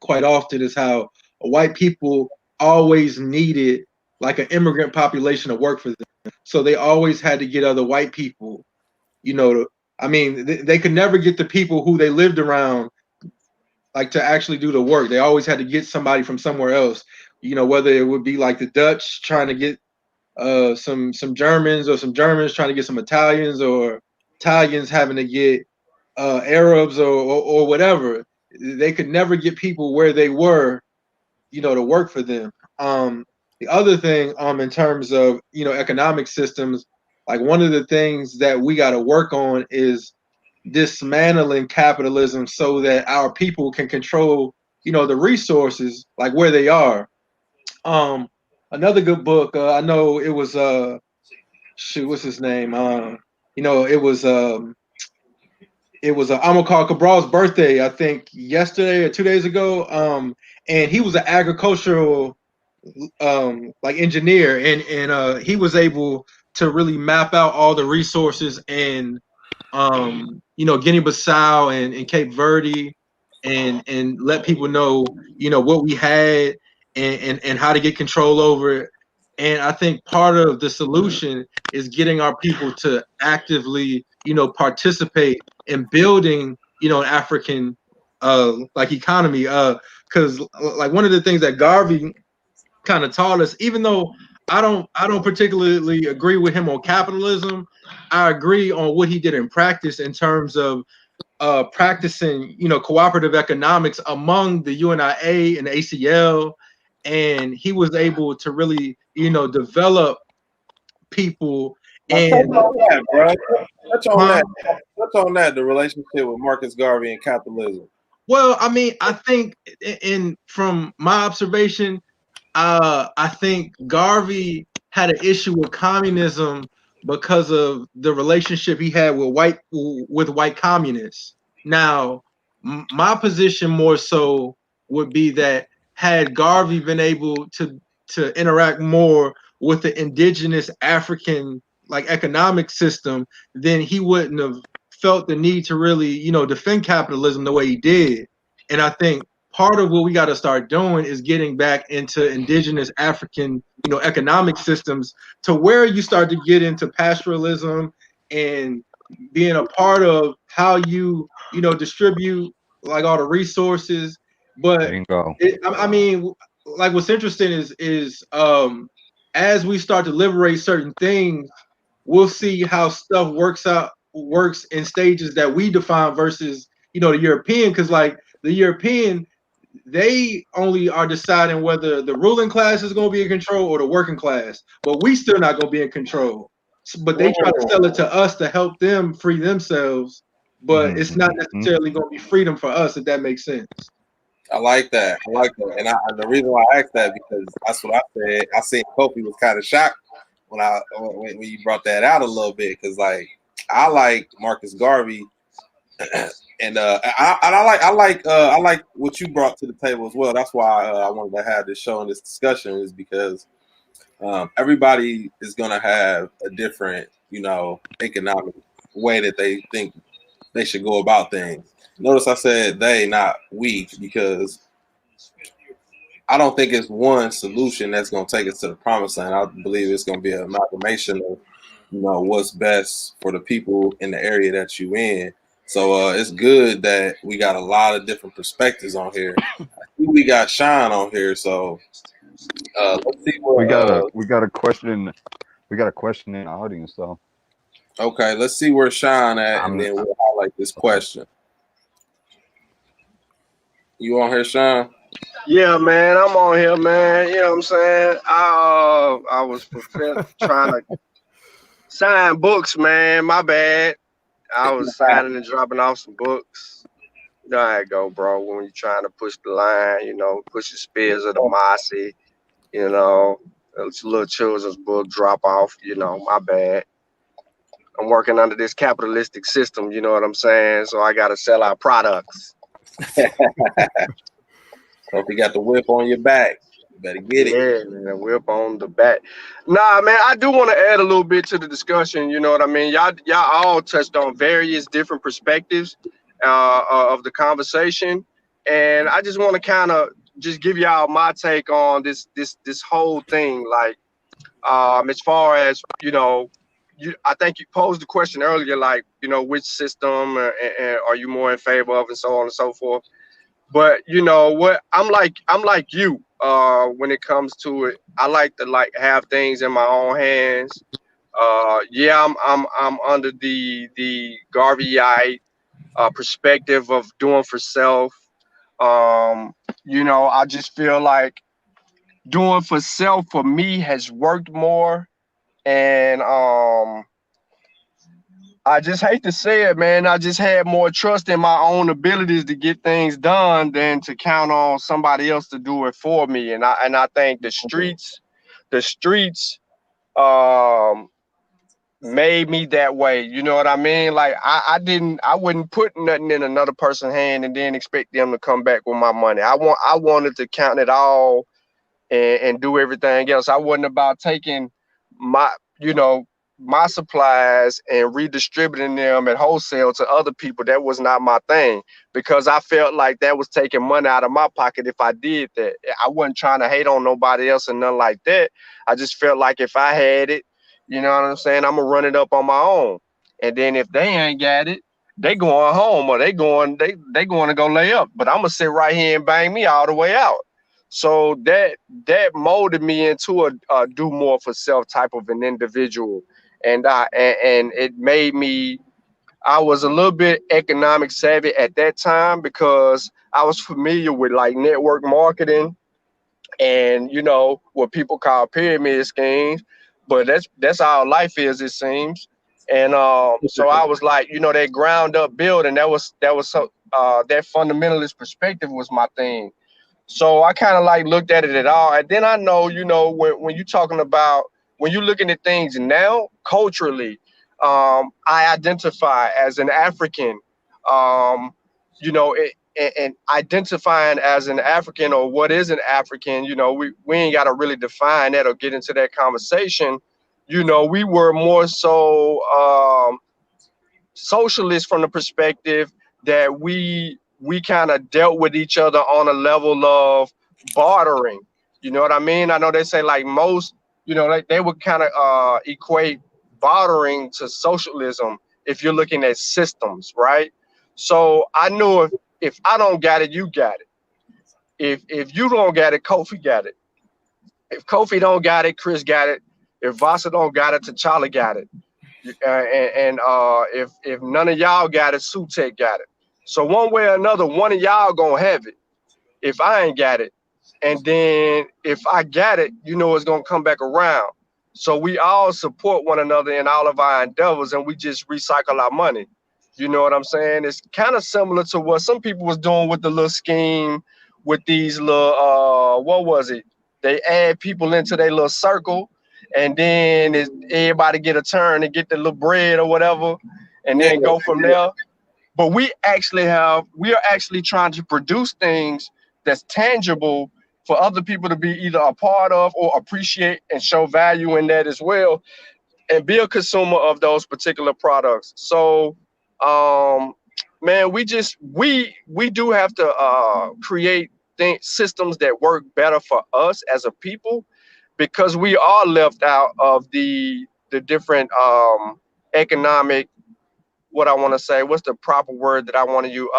quite often is how white people always needed like an immigrant population to work for them. So they always had to get other white people, you know, I mean, they could never get the people who they lived around like to actually do the work. They always had to get somebody from somewhere else. You know, whether it would be like the Dutch trying to get some Germans, or some Germans trying to get some Italians, or Italians having to get Arabs, or whatever. They could never get people where they were, you know, to work for them. The other thing, in terms of, you know, economic systems, like one of the things that we got to work on is dismantling capitalism so that our people can control, you know, the resources, like where they are. Another good book, I know it was shoot, what's his name? You know, it was Amilcar Cabral's birthday, I think yesterday or 2 days ago. And he was an agricultural like engineer, and he was able to really map out all the resources in you know, Guinea-Bissau and Cape Verde, and let people know, you know, what we had, and how to get control over it. And I think part of the solution is getting our people to actively, you know, participate in building, you know, an African like economy. Because like one of the things that Garvey kind of taught us, even though I don't particularly agree with him on capitalism, I agree on what he did in practice in terms of practicing, you know, cooperative economics among the UNIA and the ACL. And he was able to really, you know, develop people.
Now, touch
And
on that, bro. Touch on
huh?
that. Touch on that. The relationship with Marcus Garvey and capitalism.
Well, I mean, I think from my observation, I think Garvey had an issue with communism because of the relationship he had with white communists. Now, my position more so would be that had Garvey been able to interact more with the indigenous African like economic system, then he wouldn't have felt the need to really, you know, defend capitalism the way he did. And I think part of what we got to start doing is getting back into indigenous African, you know, economic systems, to where you start to get into pastoralism and being a part of how you know, distribute like all the resources. But
Bingo.
I mean, like what's interesting is as we start to liberate certain things, we'll see how stuff works in stages that we define versus, you know, the European. Because like the European, they only are deciding whether the ruling class is going to be in control or the working class, but we still not going to be in control. But they try to sell it to us to help them free themselves, but it's not necessarily going to be freedom for us, if that makes sense.
I like that. I like that. And the reason why I asked that, because that's what I said. I seen Kofi was kind of shocked when you brought that out a little bit, because like I like Marcus Garvey, and I like what you brought to the table as well. That's why I wanted to have this show and this discussion, is because everybody is gonna have a different, you know, economic way that they think they should go about things. Notice I said they, not we, because I don't think it's one solution that's going to take us to the promised land. I believe it's going to be an amalgamation of, you know, what's best for the people in the area that you in. So it's good that we got a lot of different perspectives on here. I think we got Sean on here, so let's see what
we got a question. We got a question in the audience though.
Okay, let's see where Sean at, and then we'll highlight this question. You on here, Sean?
Yeah, man, I'm on here, man. You know what I'm saying? I was trying to sign books, man. My bad. I was signing and dropping off some books. You know how it go, bro. When you're trying to push the line, you know, push the spears of the Mossy, you know, it's a little children's book drop off, you know, my bad. I'm working under this capitalistic system, you know what I'm saying? So I got to sell our products.
So if you got the whip on your back, you better get it.
Yeah, man, whip on the back. Nah, man, I do want to add a little bit to the discussion. You know what I mean? Y'all all touched on various different perspectives of the conversation, and I just want to kind of just give y'all my take on this whole thing. Like, as far as, you know, I think you posed the question earlier, like, you know, which system and are you more in favor of, and so on and so forth. But you know what? I'm like you. When it comes to it, I like to like have things in my own hands. Yeah, I'm under the Garveyite perspective of doing for self. You know, I just feel like doing for self for me has worked more, and I just hate to say it, man. I just had more trust in my own abilities to get things done than to count on somebody else to do it for me. And I think the streets um made me that way. You know what I mean? Like I wouldn't put nothing in another person's hand and then expect them to come back with my money. I wanted to count it all and do everything else. I wasn't about taking my, you know, my supplies and redistributing them at wholesale to other people. That was not my thing, because I felt like that was taking money out of my pocket if I did that. I wasn't trying to hate on nobody else and nothing like that. I just felt like if I had it, you know what I'm saying, I'm gonna run it up on my own. And then if they ain't got it, they going home, or they going to go lay up. But I'm gonna sit right here and bang me all the way out. So that molded me into a do more for self type of an individual, and it made me. I was a little bit economic savvy at that time because I was familiar with like network marketing and, you know, what people call pyramid schemes. But that's all life is, it seems. And so I was like, you know, that ground up building, that was so that fundamentalist perspective was my thing. So I kind of like looked at it at all. And then I know, you know, when you're talking about, when you're looking at things now culturally, I identify as an African, um, you know, and identifying as an African, or what is an African, you know, we ain't got to really define that or get into that conversation. You know, we were more so socialist from the perspective that we kind of dealt with each other on a level of bartering. You know what I mean? I know they say like most, you know, like they would kind of equate bartering to socialism if you're looking at systems, right? So I knew if I don't got it, you got it. If you don't got it, Kofi got it. If Kofi don't got it, Chris got it. If Vasa don't got it, T'Challa got it. If none of y'all got it, Sutek got it. So one way or another, one of y'all gonna have it. If I ain't got it, and then if I got it, you know it's gonna come back around. So we all support one another in all of our endeavors, and we just recycle our money. You know what I'm saying? It's kind of similar to what some people was doing with the little scheme with these little what was it? They add people into their little circle, and then everybody get a turn and get the little bread or whatever, and
Yeah,
then go from there. But we are actually trying to produce things that's tangible for other people to be either a part of or appreciate and show value in that as well, and be a consumer of those particular products. So man, we do have to create systems that work better for us as a people, because we are left out of the different economic, what I want to say, what's the proper word that I want to use?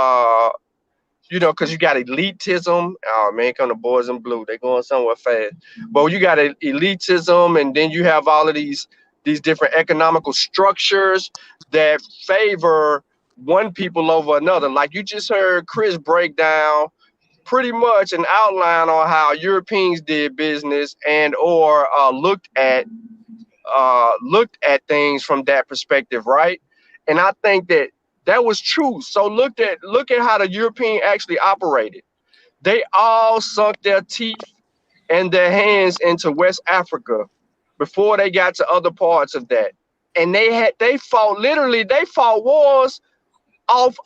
You know, because you got elitism. Oh man, come the boys in blue. They're going somewhere fast. But you got elitism, and then you have all of these different economical structures that favor one people over another. Like you just heard Chris break down pretty much an outline on how Europeans did business and or looked at things from that perspective, right? And I think that was true. So look at how the European actually operated. They all sunk their teeth and their hands into West Africa before they got to other parts of that. And they fought wars off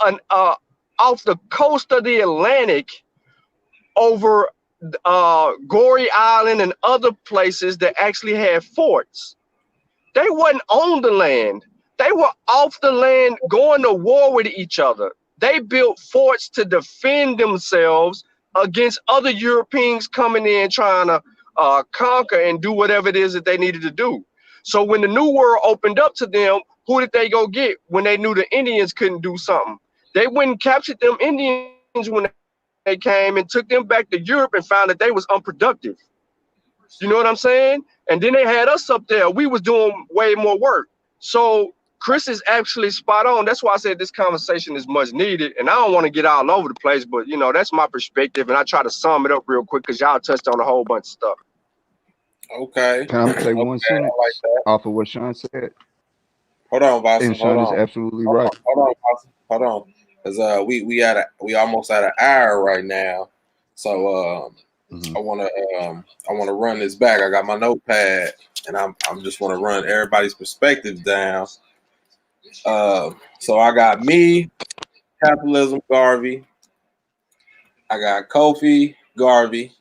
off the coast of the Atlantic over Goree Island and other places that actually had forts. They wasn't on the land. They were off the land going to war with each other. They built forts to defend themselves against other Europeans coming in trying to conquer and do whatever it is that they needed to do. So when the New World opened up to them, who did they go get when they knew the Indians couldn't do something? They went and captured them Indians when they came and took them back to Europe and found that they was unproductive. You know what I'm saying? And then they had us up there. We was doing way more work. So Chris is actually spot on. That's why I said this conversation is much needed. And I don't want to get all over the place, but you know, that's my perspective. And I try to sum it up real quick because y'all touched on a whole bunch of stuff.
Okay.
Can I say one
Okay,
sentence
I like that.
off of what Sean said?
Hold on, Vasa.
And
Hold
Sean is
on.
absolutely
Hold on.
right.
Hold on, Vasa. Hold on. Because we almost at an hour right now. So
Mhm.
I wanna run this back. I got my notepad and I'm just wanna run everybody's perspectives down. So I got me, Capitalism Garvey. I got Kofi Garvey.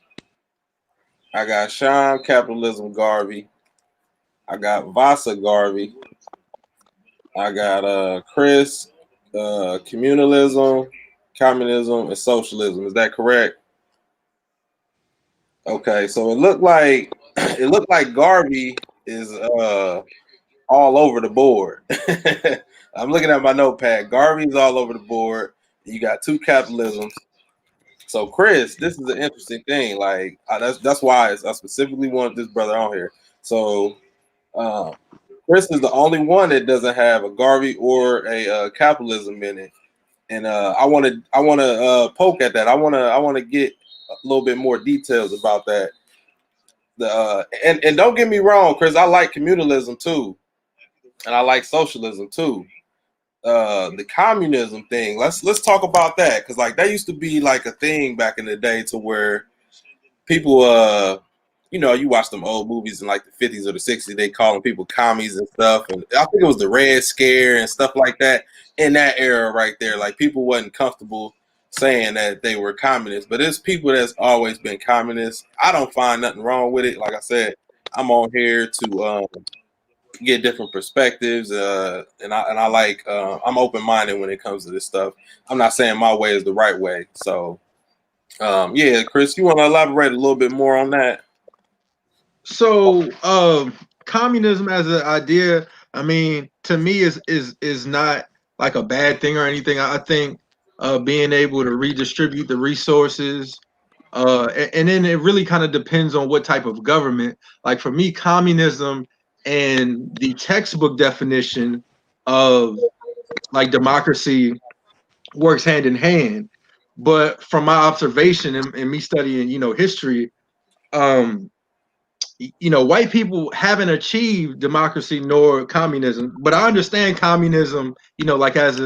I got Sean Capitalism Garvey. I got Vasa Garvey. I got Chris Communalism, Communism, and Socialism. Is that correct? Okay, so it looked like Garvey is all over the board. I'm looking at my notepad. Garvey's all over the board. You got two capitalisms. So Chris, this is an interesting thing. Like that's why I specifically wanted this brother on here. So Chris is the only one that doesn't have a Garvey or a capitalism in it. And I want to poke at that. I want to get a little bit more details about that. And don't get me wrong, Chris. I like communalism too, and I like socialism too. The communism thing. Let's talk about that because like that used to be like a thing back in the day to where people you watch them old movies in like the 50s or the 60s, they calling people commies and stuff. And I think it was the Red Scare and stuff like that in that era right there. Like people wasn't comfortable saying that they were communists, but it's people that's always been communists. I don't find nothing wrong with it. Like I said, I'm on here to get different perspectives, and I like I'm open-minded when it comes to this stuff. I'm not saying my way is the right way. So yeah, Chris, you want to elaborate a little bit more on that?
So communism as an idea, I mean, to me is not like a bad thing or anything. I think being able to redistribute the resources, and then it really kind of depends on what type of government. Like for me, communism and the textbook definition of like democracy works hand in hand. But from my observation and me studying, history, white people haven't achieved democracy nor communism. But I understand communism, like as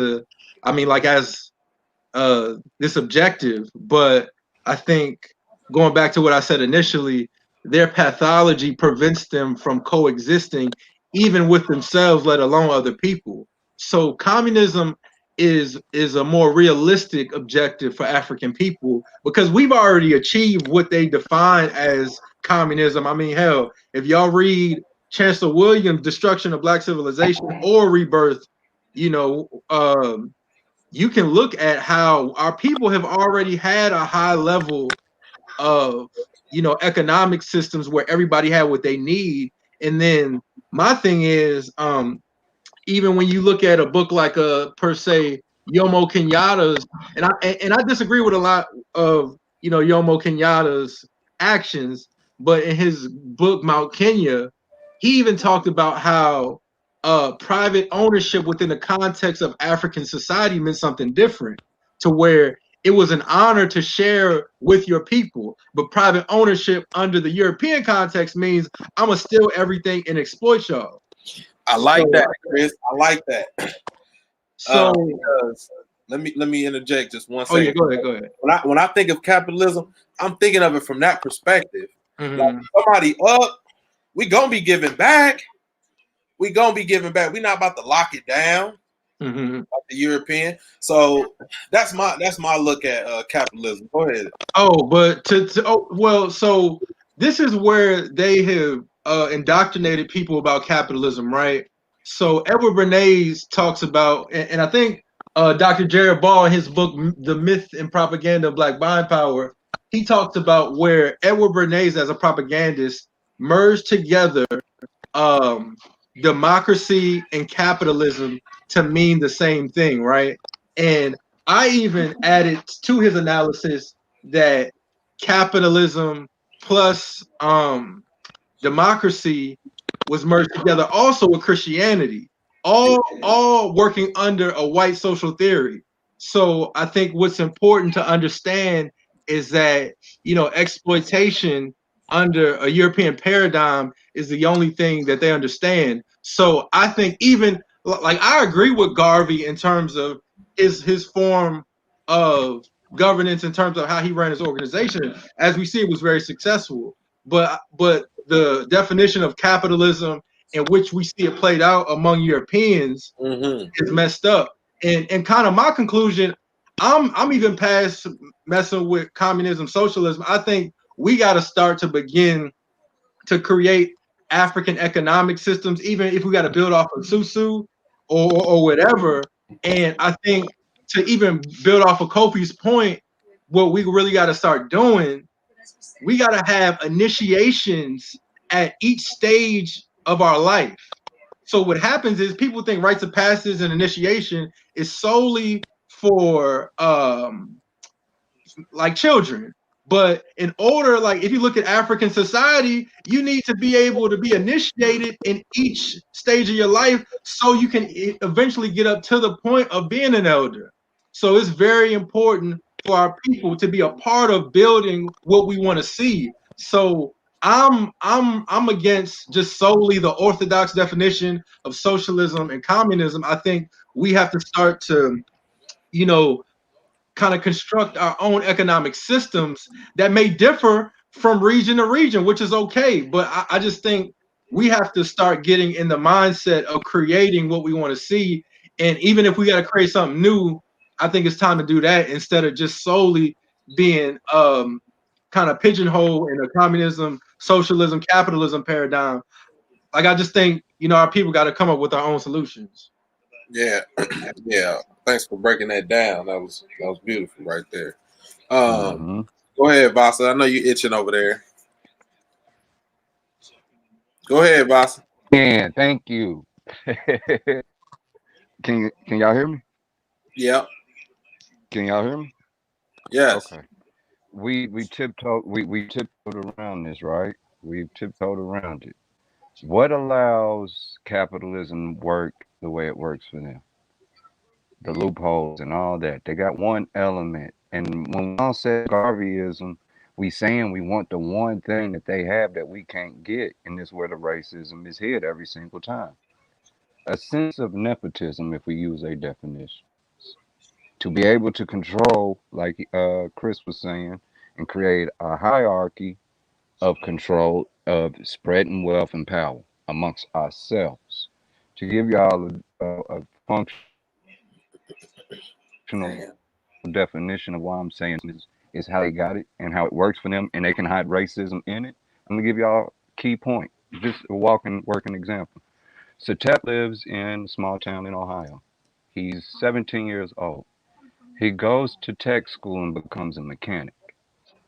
this objective. But I think going back to what I said initially, their pathology prevents them from coexisting even with themselves, let alone other people. So communism is a more realistic objective for African people because we've already achieved what they define as communism. I mean, hell, if y'all read Chancellor Williams' Destruction of Black Civilization or Rebirth, you can look at how our people have already had a high level of economic systems where everybody had what they need. And then my thing is, even when you look at a book like per se Jomo Kenyatta's, and I disagree with a lot of Jomo Kenyatta's actions, but in his book Mount Kenya, he even talked about how private ownership within the context of African society meant something different, to where it was an honor to share with your people. But private ownership under the European context means I'm gonna steal everything and exploit y'all.
I like that, Chris. I like that.
So
let me interject just one second.
Oh yeah, go ahead.
When I think of capitalism, I'm thinking of it from that perspective.
Mm-hmm.
Like somebody up, we gonna be giving back. We gonna be giving back. We're not about to lock it down.
Mm-hmm.
Like the European. So that's my look at capitalism. Go ahead.
Oh, but so this is where they have indoctrinated people about capitalism, right? So Edward Bernays talks about, and I think Dr. Jared Ball in his book The Myth and Propaganda of Black Buying Power, he talks about where Edward Bernays as a propagandist merged together democracy and capitalism to mean the same thing, right? And I even added to his analysis that capitalism plus democracy was merged together also with Christianity, all working under a white social theory. So I think what's important to understand is that, you know, exploitation under a European paradigm is the only thing that they understand. So I think even like I agree with Garvey in terms of his form of governance, in terms of how he ran his organization. As we see, it was very successful. But the definition of capitalism in which we see it played out among Europeans is messed up. And kind of my conclusion, I'm even past messing with communism, socialism. I think we got to start to begin to create African economic systems, even if we got to build off of Susu or whatever. And I think to even build off of Kofi's point, what we really got to start doing, we got to have initiations at each stage of our life. So what happens is people think rites of passage and initiation is solely for like children. But in order, like if you look at African society, you need to be able to be initiated in each stage of your life so you can eventually get up to the point of being an elder. So it's very important for our people to be a part of building what we want to see. So I'm against just solely the orthodox definition of socialism and communism. I think we have to start to, you know, kind of construct our own economic systems that may differ from region to region, which is okay. But I just think we have to start getting in the mindset of creating what we want to see. And even if we got to create something new, I think it's time to do that instead of just solely being kind of pigeonholed in a communism, socialism, capitalism paradigm. Like I just think, you know, our people got to come up with our own solutions.
Yeah, yeah. Thanks for breaking that down. That was beautiful right there. Go ahead, Vasa. I know you're itching over there. Go ahead, Vasa.
Yeah, thank you. Can y'all hear me?
Yeah.
Can y'all hear me?
Yes.
Okay. We tiptoed around this, right? We've tiptoed around it. What allows capitalism work the way it works for them? The loopholes and all that. They got one element. And when we all say Garveyism, we saying we want the one thing that they have that we can't get, and this where the racism is hid every single time. A sense of nepotism, if we use a definition. To be able to control, like Chris was saying, and create a hierarchy of control of spreading wealth and power amongst ourselves. To give y'all a functional definition of why I'm saying is how they got it and how it works for them, and they can hide racism in it. I'm gonna give y'all a key point, just a walking, working example. Satep lives in a small town in Ohio. He's 17 years old. He goes to tech school and becomes a mechanic.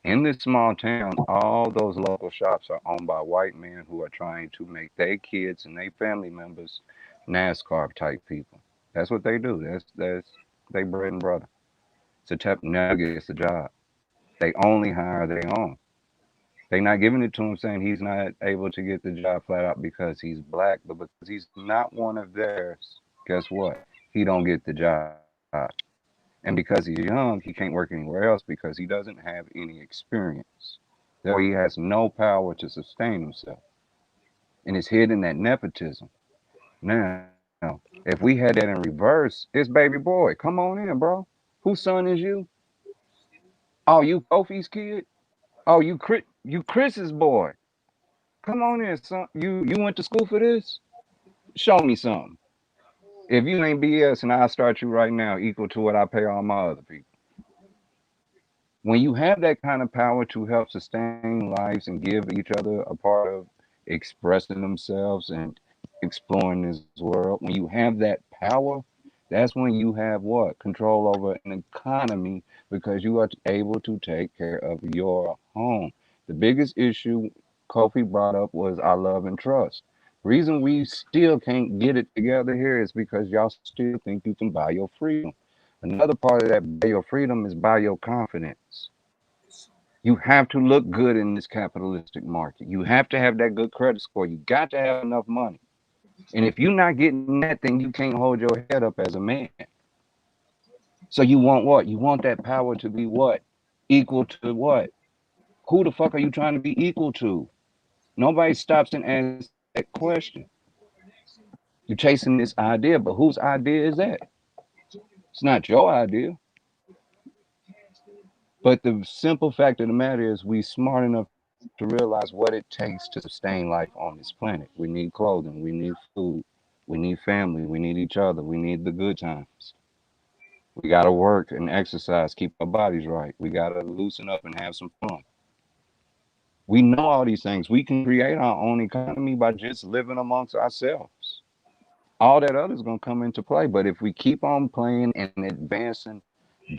In this small town, all those local shops are owned by white men who are trying to make their kids and their family members NASCAR type people. That's what they do. That's they bread and butter. Satep never gets a job. They only hire their own. They're not giving it to him saying he's not able to get the job flat out because he's black, but because he's not one of theirs, guess what? He don't get the job. And because he's young, he can't work anywhere else because he doesn't have any experience. Therefore, he has no power to sustain himself. And it's hidden that nepotism. Now, if we had that in reverse, it's baby boy. Come on in, bro. Whose son is you? Oh, you Kofi's kid? Oh, you Chris's boy. Come on in, son. You went to school for this? Show me something. If you ain't BS, and I'll start you right now, equal to what I pay all my other people. When you have that kind of power to help sustain lives and give each other a part of expressing themselves and exploring this world, when you have that power, that's when you have what? Control over an economy because you are able to take care of your home. The biggest issue Kofi brought up was our love and trust. Reason we still can't get it together here is because y'all still think you can buy your freedom. Another part of that buy your freedom is buy your confidence. You have to look good in this capitalistic market. You have to have that good credit score. You got to have enough money. And if you're not getting that, then you can't hold your head up as a man. So you want what? You want that power to be what? Equal to what? Who the fuck are you trying to be equal to? Nobody stops and asks that question. You're chasing this idea, but whose idea is that? It's not your idea. But the simple fact of the matter is we smart enough to realize what it takes to sustain life on this planet. We need clothing, we need food, we need family, we need each other, we need the good times. We got to work and exercise, keep our bodies right. We got to loosen up and have some fun. We know all these things. We can create our own economy by just living amongst ourselves. All that other is going to come into play. But if we keep on playing and advancing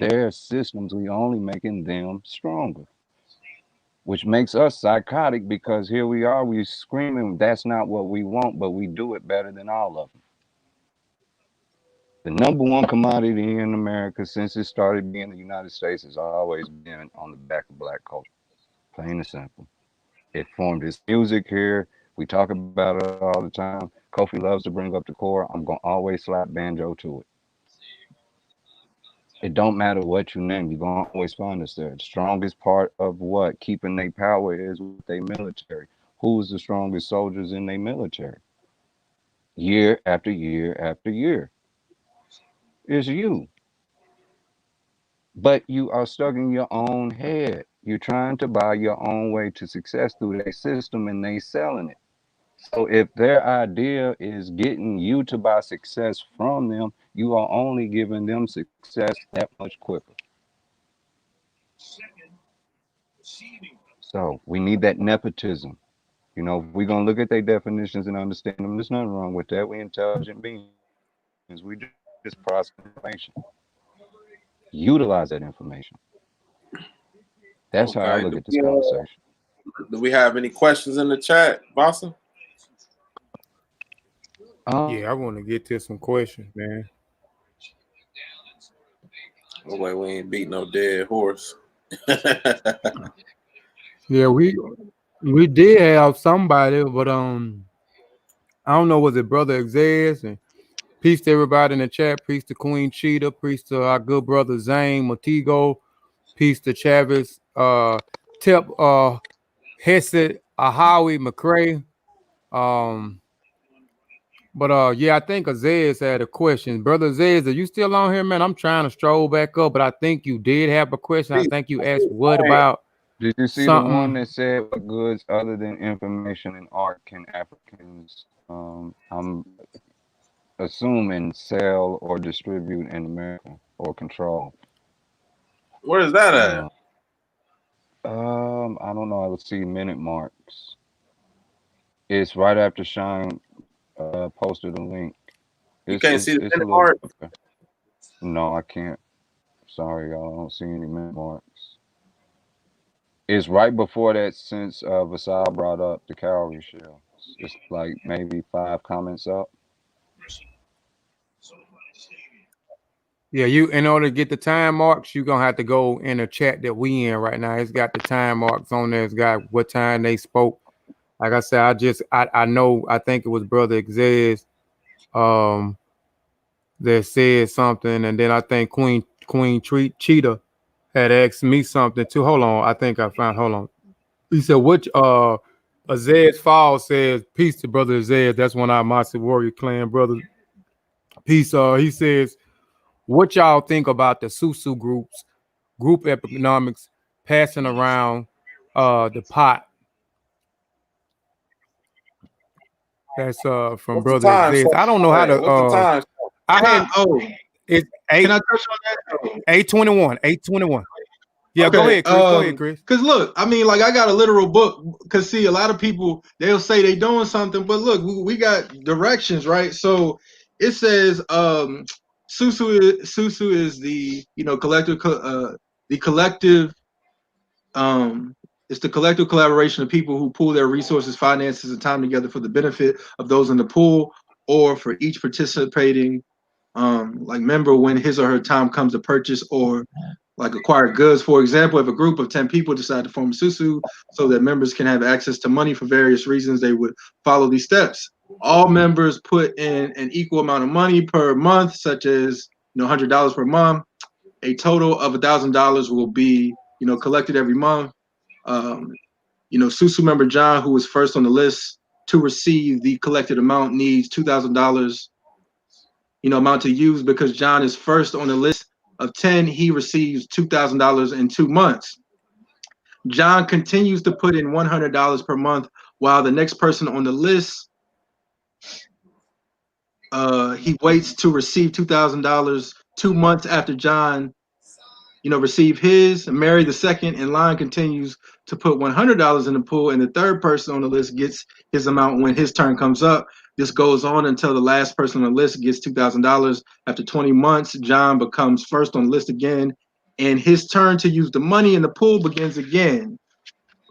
their systems, we only making them stronger, which makes us psychotic because here we are, we screaming, that's not what we want, but we do it better than all of them. The number one commodity in America since it started being the United States has always been on the back of black culture, plain and simple. It formed its music here. We talk about it all the time. Kofi loves to bring up the core. I'm going to always slap banjo to it. It don't matter what you name, you're going to always find us there. The strongest part of what? Keeping their power is with their military. Who's the strongest soldiers in their military? Year after year after year. It's you. But you are stuck in your own head. You're trying to buy your own way to success through their system and they selling it. So if their idea is getting you to buy success from them, you are only giving them success that much quicker. So we need that nepotism. You know, if we're going to look at their definitions and understand them, there's nothing wrong with that. We're intelligent beings. We just process information. Utilize that information. That's how I look at this conversation.
Do we have any questions in the chat, Bossa?
Yeah, I want to get to some questions, man.
Oh, wait, we ain't beat no dead horse.
Yeah, we did have somebody, but I don't know, was it Brother Exez? And peace to everybody in the chat. Peace to Queen Cheetah. Peace to our good brother Zane Motigo. Peace to Chavis. Tip Hesed Ahawi McCray. But yeah, I think Azez had a question. Brother Azez, are you still on here, man? I'm trying to stroll back up, but I think you did have a question. I think you asked what about.
Did you see
something?
the one that said what goods other than information and art can Africans, I'm assuming, sell or distribute in America or control?
Where is that at?
I don't know. I would see minute marks. It's right after Sean posted a link.
You can't see the minute mark?
No, I can't. Sorry, y'all. I don't see any minute marks. It's right before that since Vasal brought up the calorie shell. It's like maybe 5 comments up.
Yeah, you in order to get the time marks, you're gonna have to go in the chat that we in right now. It's got the time marks on there. It's got what time they spoke. Like I said, I know, I think it was Brother Exez that said something, and then I think Queen Cheetah had asked me something too. Hold on, I think I found. Hold on. He said, "Which Azez Fall says peace to Brother Azez." That's one of our Master Warrior Clan brothers. Peace. He says, "What y'all think about the Susu group economics passing around the pot?" That's from
What's
Brother Exez. I don't know how to.
What's the time?
It's 8.
Can I touch on that?
8:21. 8:21. Yeah,
Okay,
go ahead, Chris. Go ahead, Chris.
Because look, I mean, like I got a literal book. Because see, a lot of people they'll say they doing something, but look, we got directions, right? So it says Susu is the collective it's the collective collaboration of people who pool their resources, finances, and time together for the benefit of those in the pool, or for each participating like member when his or her time comes to purchase or like acquired goods. For example, if a group of 10 people decide to form a susu so that members can have access to money for various reasons, they would follow these steps. All members put in an equal amount of money per month, such as $100 per month. A total of $1,000 will be collected every month. Susu member John, who was first on the list to receive the collected amount, needs $2,000 amount to use. Because John is first on the list of 10, he receives $2,000 in 2 months. John continues to put in $100 per month, while the next person on the list, he waits to receive $2,000 2 months after John receive his. Mary, the second in line, continues to put $100 in the pool, and the third person on the list gets his amount when his turn comes up. This goes on until the last person on the list gets $2,000. After 20 months, John becomes first on the list again, and his turn to use the money in the pool begins again.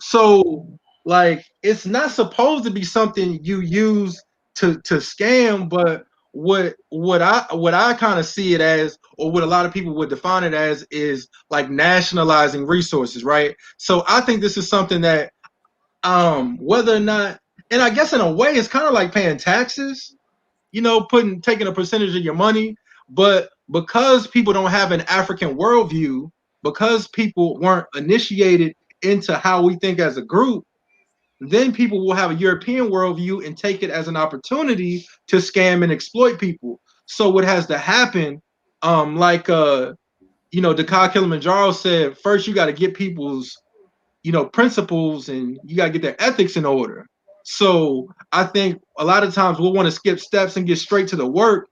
So, like, it's not supposed to be something you use to scam, but what I kind of see it as, or what a lot of people would define it as, is like nationalizing resources, right? So I think this is something that whether or not, and I guess in a way it's kind of like paying taxes, taking a percentage of your money. But because people don't have an African worldview, because people weren't initiated into how we think as a group, then people will have a European worldview and take it as an opportunity to scam and exploit people. So what has to happen, Dakar Kilimanjaro said, first you got to get people's, principles, and you got to get their ethics in order. So I think a lot of times we'll want to skip steps and get straight to the work,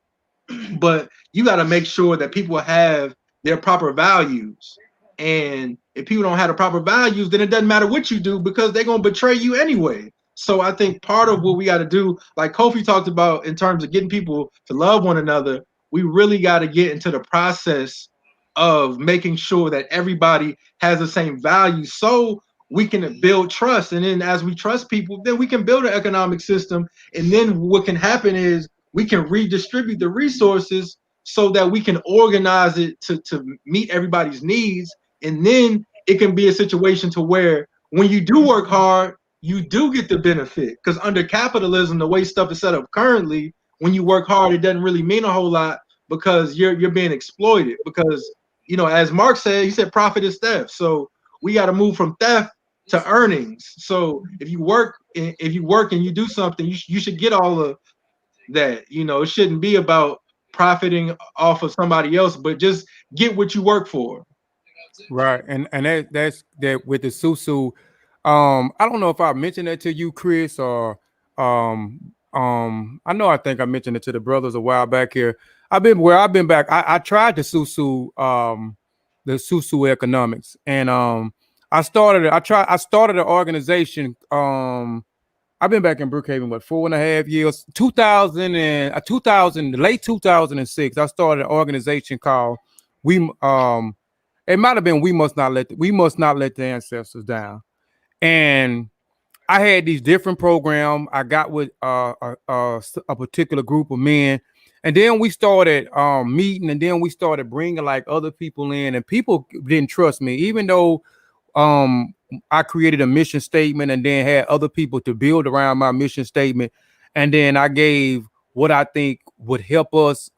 but you got to make sure that people have their proper values. And if people don't have the proper values, then it doesn't matter what you do, because they're going to betray you anyway. So I think part of what we got to do, like Kofi talked about in terms of getting people to love one another, we really got to get into the process of making sure that everybody has the same values, so we can build trust. And then as we trust people, then we can build an economic system. And then what can happen is we can redistribute the resources so that we can organize it to meet everybody's needs. And then it can be a situation to where when you do work hard, you do get the benefit. Because under capitalism, the way stuff is set up currently, when you work hard, it doesn't really mean a whole lot, because you're being exploited. Because, as Mark said, he said profit is theft. So we got to move from theft to earnings. So if you work and you do something, you should get all of that. It shouldn't be about profiting off of somebody else, but just get what you work for.
Right, and that's that with the susu. I don't know if I mentioned that to you, Chris, or I think I mentioned it to the brothers a while back here. I've been back. I tried the susu economics, and I started an organization. I've been back in Brookhaven, 4.5 years. 2000, late 2006. I started an organization called it might have been we must not let the ancestors down. And I had these different programs. I got with a particular group of men, and then we started meeting, and then we started bringing like other people in, and people didn't trust me, even though I created a mission statement and then had other people to build around my mission statement. And then I gave what I think would help us,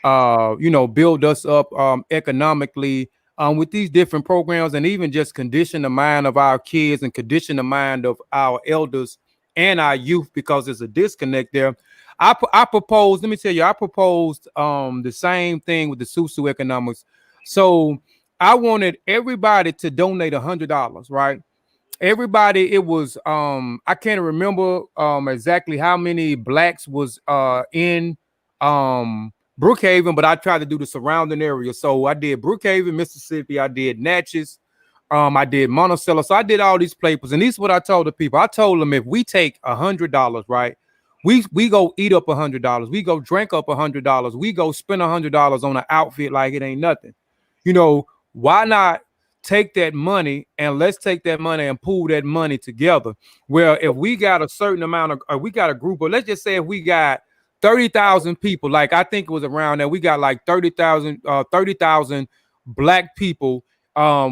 build us up economically with these different programs, and even just condition the mind of our kids and condition the mind of our elders and our youth, because there's a disconnect there. I proposed, let me tell you, I proposed the same thing with the susu economics. So I wanted everybody to donate $100, right? Everybody, it was I can't remember exactly how many blacks was in Brookhaven, but I tried to do the surrounding area. So I did Brookhaven, Mississippi, I did Natchez, I did Monticello. So I did all these places, and this is what I told the people. I told them, if we take $100, right, we go eat up $100, we go drink up $100, we go spend $100 on an outfit like it ain't nothing. Why not take that money, and let's take that money and pool that money together? Well, if we got a certain amount of, we got a group of, let's just say if we got 30,000 people, like I think it was around there, we got like 30,000 black people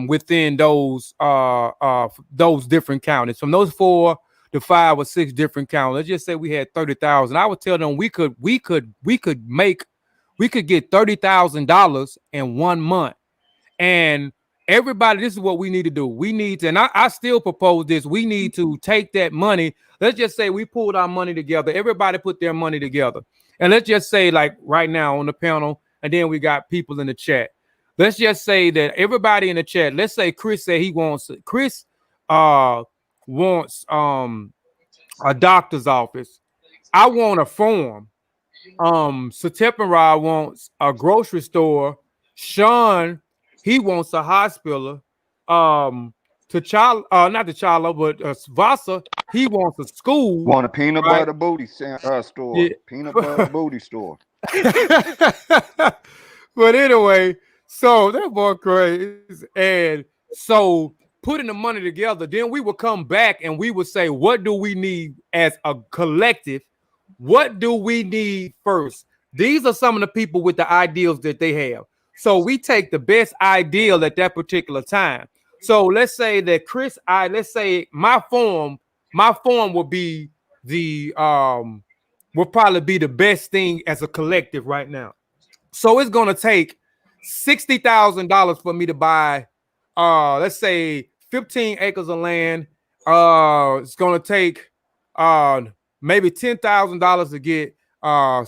within those different counties. From those 4 to 5 or 6 different counties, let's just say we had 30,000. I would tell them we could get $30,000 in 1 month. And everybody, this is what we need to do. We need to, and I still propose this. We need to take that money. Let's just say we pulled our money together. Everybody put their money together. And let's just say, like right now on the panel, and then we got people in the chat. Let's just say that everybody in the chat, let's say Chris said Chris wants a doctor's office. I want a farm. Satepanra wants a grocery store. Sean, he wants a hospital. T'Challa, not T'Challa, but Vasa, he wants a school.
Want a peanut
right?
butter booty store.
Yeah.
Peanut butter booty store.
But anyway, so that boy crazy. And so putting the money together, then we would come back and we would say, what do we need as a collective? What do we need first? These are some of the people with the ideals that they have. So we take the best ideal at that particular time. So let's say that Chris, let's say my form will be the will probably be the best thing as a collective right now. So it's gonna take $60,000 for me to buy let's say 15 acres of land. It's gonna take maybe $10,000 to get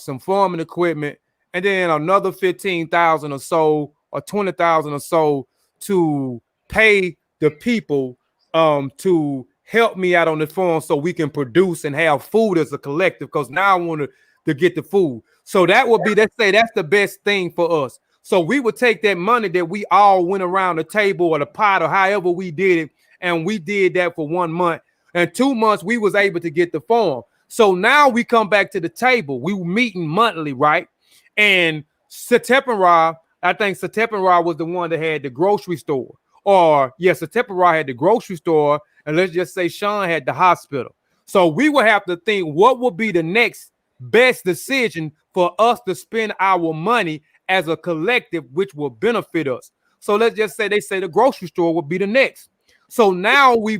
some farming equipment, and then another 15,000 or so, or 20,000 or so to pay the people to help me out on the farm so we can produce and have food as a collective, because now I want to get the food. So that would be, let's say that's the best thing for us. So we would take that money that we all went around the table or the pot or however we did it, and we did that for 1 month. And 2 months we was able to get the farm. So now we come back to the table. We were meeting monthly, right? And Satepanra, I think Satepanra was the one that had the grocery store. Or yes, Satepanra had the grocery store, and let's just say Sean had the hospital. So we would have to think what would be the next best decision for us to spend our money as a collective, which will benefit us. So let's just say they say the grocery store will be the next. So now we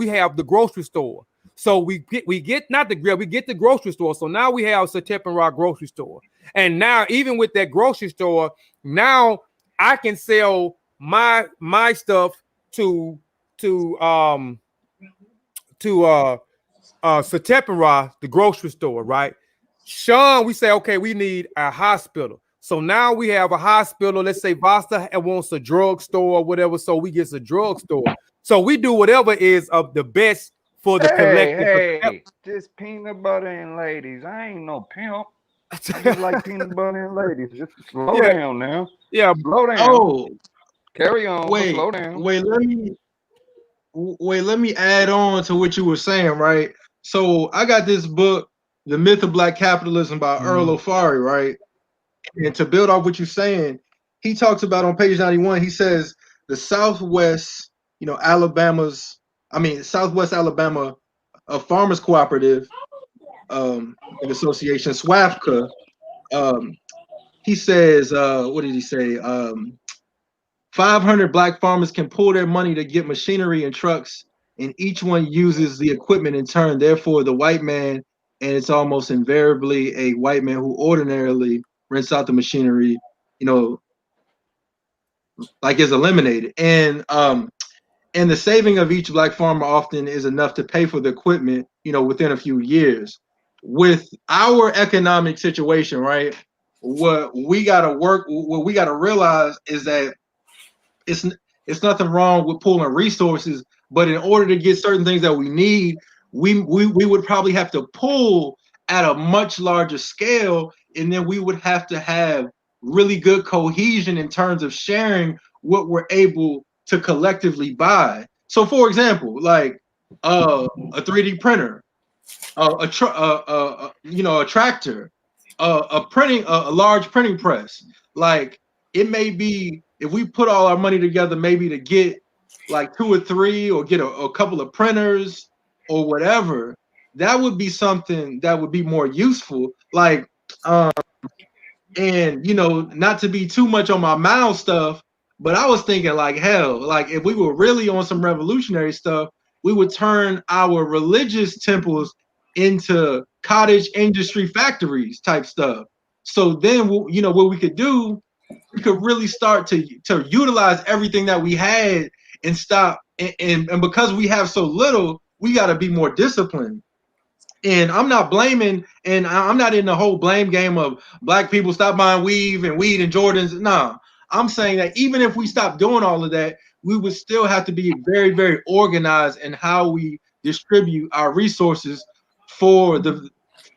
have the grocery store. So we get the grocery store. So now we have Satepanra grocery store. And now even with that grocery store, now I can sell my stuff to Satepanra, the grocery store, right? Sean, we say, okay, we need a hospital. So now we have a hospital. Let's say Vasta wants a drugstore or whatever, so we get a drugstore. So we do whatever is of the best for the collective.
Hey, just peanut butter and ladies. I ain't no pimp. I just like peanut butter and ladies. Just slow down now.
Yeah,
slow down.
Oh,
carry on.
Wait,
slow down.
Wait, let me add on to what you were saying, right? So I got this book, The Myth of Black Capitalism by Earl Ofari, right? And to build off what you're saying, he talks about on page 91, he says the Southwest, Southwest Alabama Farmers Cooperative an association, SWAFCA, he says, what did he say? 500 black farmers can pool their money to get machinery and trucks, and each one uses the equipment in turn. Therefore, the white man, and it's almost invariably a white man who ordinarily rents out the machinery, like is eliminated. And the saving of each black farmer often is enough to pay for the equipment, within a few years. With our economic situation, right? What we gotta realize is that it's nothing wrong with pooling resources, but in order to get certain things that we need, we would probably have to pull at a much larger scale, and then we would have to have really good cohesion in terms of sharing what we're able to collectively buy. So, for example, like a 3D printer, a tractor, a large printing press. Like, it may be, if we put all our money together, maybe to get like 2 or 3 or get a couple of printers or whatever, that would be something that would be more useful. Like, and not to be too much on my Mao stuff, But I was thinking like, hell, like if we were really on some revolutionary stuff, we would turn our religious temples into cottage industry factories type stuff. So then, you know, what we could do, we could really start to utilize everything that we had and stop. And because we have so little, we got to be more disciplined. And I'm not blaming, and I'm not in the whole blame game of black people stop buying weave and weed and Jordans. No, I'm saying that even if we stop doing all of that, we would still have to be very, very organized in how we distribute our resources for the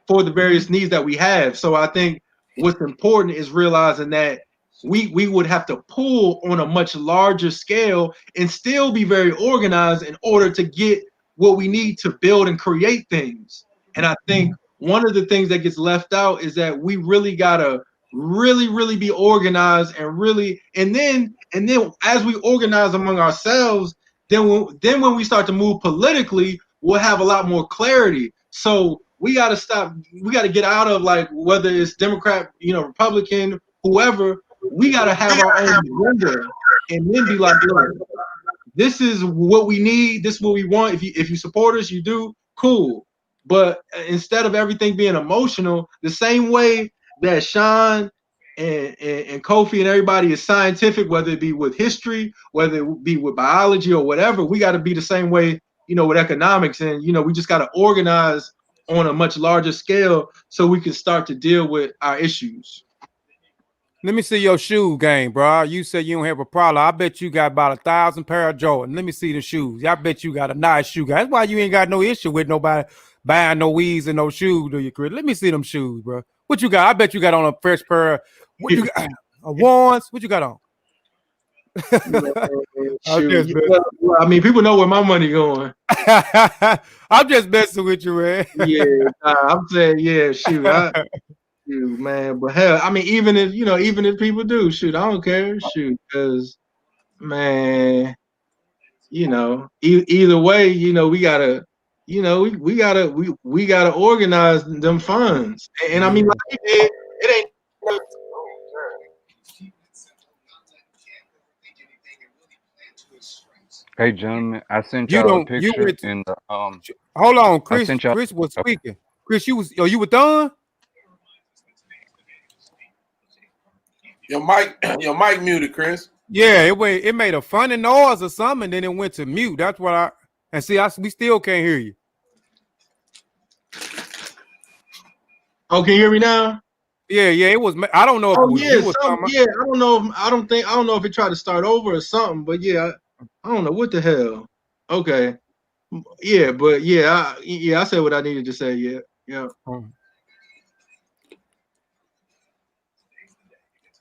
various needs that we have. So I think what's important is realizing that we would have to pull on a much larger scale and still be very organized in order to get what we need to build and create things. And I think one of the things that gets left out is that we really gotta really be organized and then as we organize among ourselves, then when we start to move politically, we'll have a lot more clarity. So we gotta stop, we gotta get out of like whether it's Democrat, you know, Republican, whoever, we gotta have our own agenda and then be like, look, this is what we need, this is what we want. If you support us, you do, cool. But instead of everything being emotional, the same way that Sean and Kofi and everybody is scientific, whether it be with history, whether it be with biology or whatever, we got to be the same way, you know, with economics. And, you know, we just got to organize on a much larger scale so we can start to deal with our issues.
Let me see your shoe game, bro. You said you don't have a problem. I bet you got about 1,000 pair of Jordan. Let me see the shoes. I bet you got a nice shoe game. That's why you ain't got no issue with nobody buying no weeds and no shoes, do you, Chris? Let me see them shoes, bro. What you got? I bet you got on a fresh pair. What you got? A Wands? What you got on?
I mean, people know where my money going.
I'm just messing with you, man.
Yeah, I'm saying, yeah, shoot, man. But hell, I mean, even if people do, shoot, I don't care, shoot, because man, you know, either way, you know, we gotta, you know, we gotta organize them funds, and I mean, like it ain't.
Hey, gentlemen, I sent y'all a picture in the
Hold on, Chris. Chris was speaking. Chris, you were done?
Your mic muted, Chris.
Yeah, it made a funny noise or something, and then it went to mute. That's what we still can't hear you.
Oh, can you hear me now?
Yeah, it was. I don't know if it was you or something.
Yeah, I don't know. I don't know if it tried to start over or something. But yeah, I don't know what the hell. Okay, yeah, but yeah, I said what I needed to say. Yeah.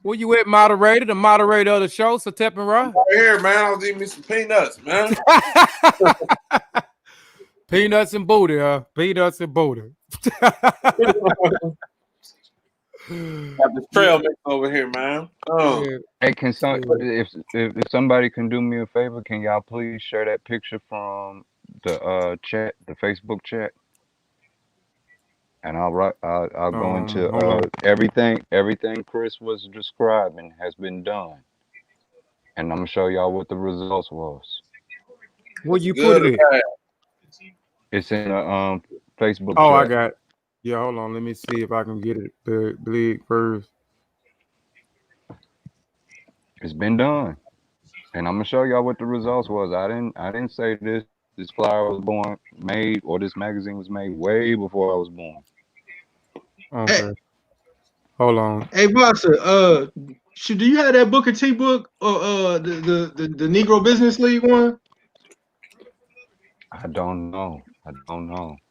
Where you at, moderator? The moderator of the show, Satep and Ra?
Right here, man. I was eating me some peanuts, man.
Peanuts and booty, huh? Peanuts and booty.
Got the trail mix over here, man. Oh.
Hey, can if somebody can do me a favor, can y'all please share that picture from the chat, the Facebook chat? And I'll go into everything Chris was describing has been done, and I'm gonna show y'all what the results was.
Where you put it?
It's in the Facebook.
Oh,
chat.
I got it. Yeah, hold on. Let me see if I can get it big first.
It's been done, and I'm gonna show y'all what the results was. I didn't say this flyer was made, or this magazine was made way before I was born.
Okay.
Hey,
hold on.
Hey, Bossa, do you have that Booker T book or the Negro Business League one?
I don't know.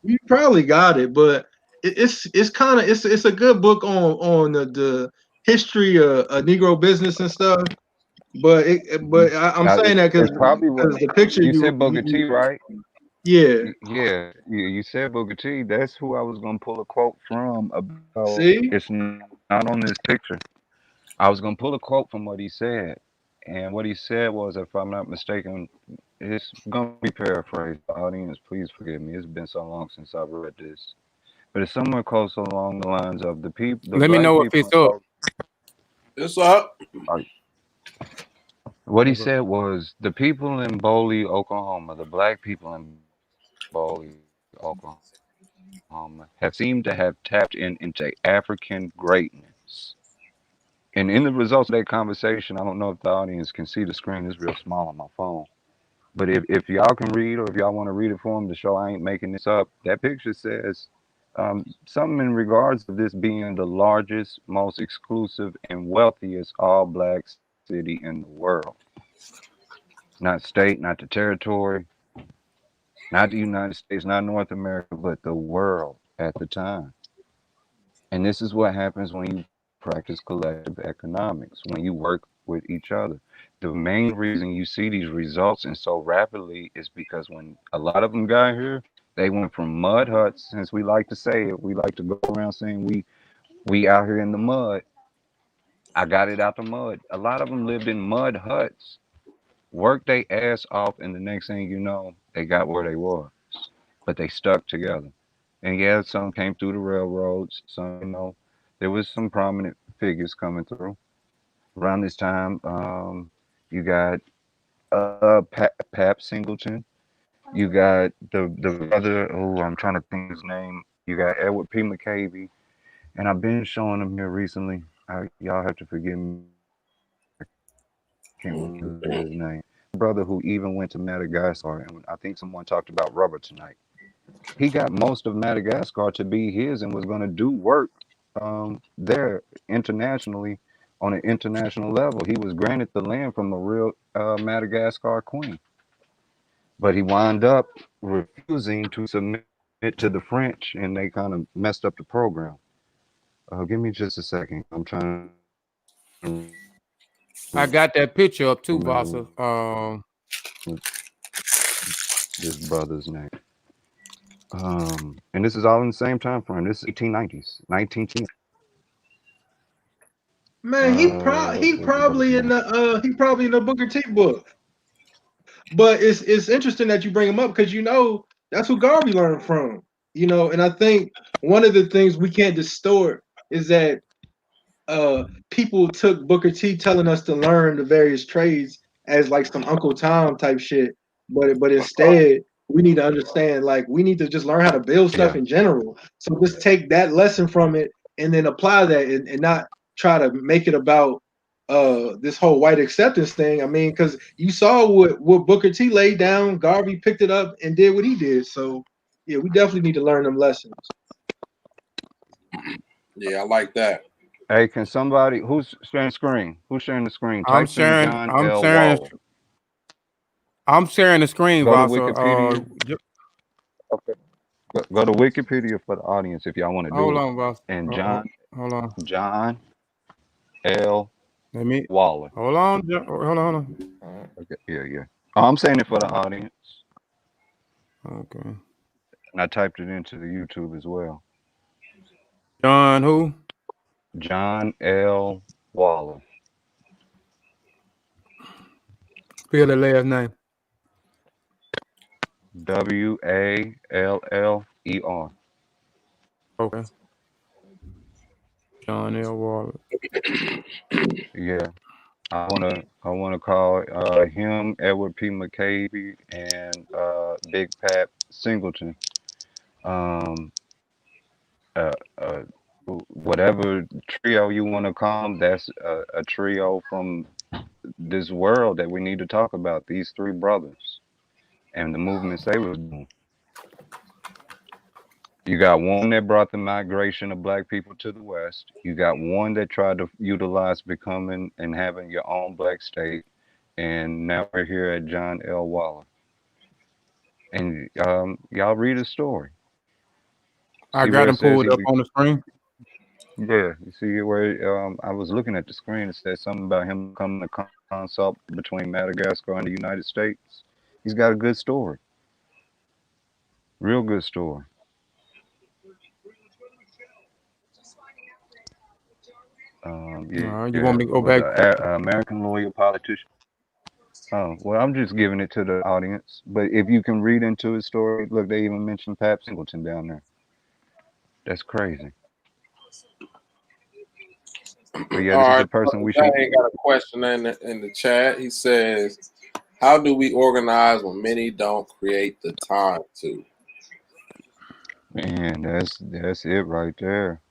You probably got it, but it's a good book on the history of Negro business and stuff. But I'm saying that because the picture
you said Booker T, right?
Yeah.
You said Booker T. That's who I was gonna pull a quote from. About.
See,
it's not on this picture. I was gonna pull a quote from what he said, and what he said was, if I'm not mistaken, it's gonna be paraphrased. The audience, please forgive me. It's been so long since I've read this, but it's somewhere close along the lines of the people.
Let me know if it's up.
It's up.
What he said was the people in Boley, Oklahoma, the black people in Boley, Oklahoma, have seemed to have tapped into African greatness. And in the results of that conversation, I don't know if the audience can see the screen. It's real small on my phone. But if y'all can read, or if y'all want to read it for them to show I ain't making this up, that picture says something in regards to this being the largest, most exclusive, and wealthiest all-black city in the world. Not state, not the territory, not the United States, not North America, but the world at the time. And this is what happens when you practice collective economics, when you work with each other. The main reason you see these results and so rapidly is because when a lot of them got here, they went from mud huts, since we like to say it, we like to go around saying we out here in the mud. I got it out the mud. A lot of them lived in mud huts, worked their ass off, and the next thing you know, they got where they was. But they stuck together. And yeah, some came through the railroads. Some, you know, there was some prominent figures coming through. Around this time, you got Pap Singleton. You got the brother, oh, I'm trying to think his name. You got Edward P. McCavey. And I've been showing him here recently. Y'all have to forgive me. I can't remember his name. Brother who even went to Madagascar. And I think someone talked about rubber tonight. He got most of Madagascar to be his and was going to do work there internationally on an international level. He was granted the land from a real Madagascar queen. But he wound up refusing to submit it to the French, and they kind of messed up the program. Give me just a second. I'm trying to...
I got that picture up too, Vasa.
This brother's name. And this is all in the same time frame. This is 1890s, 1910.
Man, he probably in the Booker T book. But it's interesting that you bring him up because you know that's who Garvey learned from. You know, and I think one of the things we can't distort is that people took Booker T telling us to learn the various trades as like some Uncle Tom type shit. But instead we need to understand, like, we need to just learn how to build stuff in general. So just take that lesson from it and then apply that and not try to make it about this whole white acceptance thing. I mean, because you saw what Booker T laid down, Garvey picked it up and did what he did. So yeah, we definitely need to learn them lessons.
Yeah, I like that.
Hey, can somebody who's sharing the screen? Who's sharing the screen?
I'm sharing the screen,
Go to
Vasa.
Wikipedia. Okay. Go to Wikipedia for the audience if y'all want to do
Hold
it.
on, Vasa.
And
hold on.
John L. Waller.
Hold on.
Okay. Yeah. Oh, I'm saying it for the audience.
Okay.
And I typed it into the YouTube as well.
John who?
John L. Waller.
Spell the last name.
Waller.
Okay. John L. Waller.
Yeah. I wanna call him, Edward P. McCavey, and Big Pap Singleton. Whatever trio you want to call them, that's a trio from this world that we need to talk about. These three brothers and the movements they were doing. You got one that brought the migration of black people to the West. You got one that tried to utilize becoming and having your own black state. And now we're here at John L. Waller. And y'all read his story.
I got him pulled up on the screen.
Yeah, you see where I was looking at the screen. It said something about him becoming a consul between Madagascar and the United States. He's got a good story. Real good story.
You want me to go back?
American lawyer, politician. Oh, well, I'm just giving it to the audience. But if you can read into his story, look, they even mentioned Pap Singleton down there. That's crazy. But yeah,
All
this is
right,
a person we should.
Jay got a question in the chat. He says, "How do we organize when many don't create the time to?"
Man, that's it right there.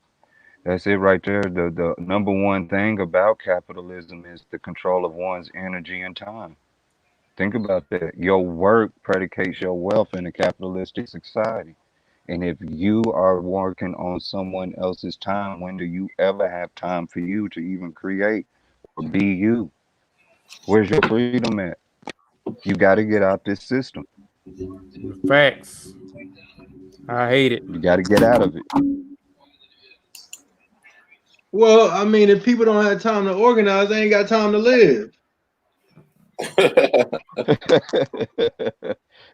That's it right there. The number one thing about capitalism is the control of one's energy and time. Think about that. Your work predicates your wealth in a capitalistic society. And if you are working on someone else's time, when do you ever have time for you to even create or be you? Where's your freedom at? You got to get out this system.
Facts. I hate it.
You got to get out of it.
Well, I mean, if people don't have time to organize, they ain't got time to live.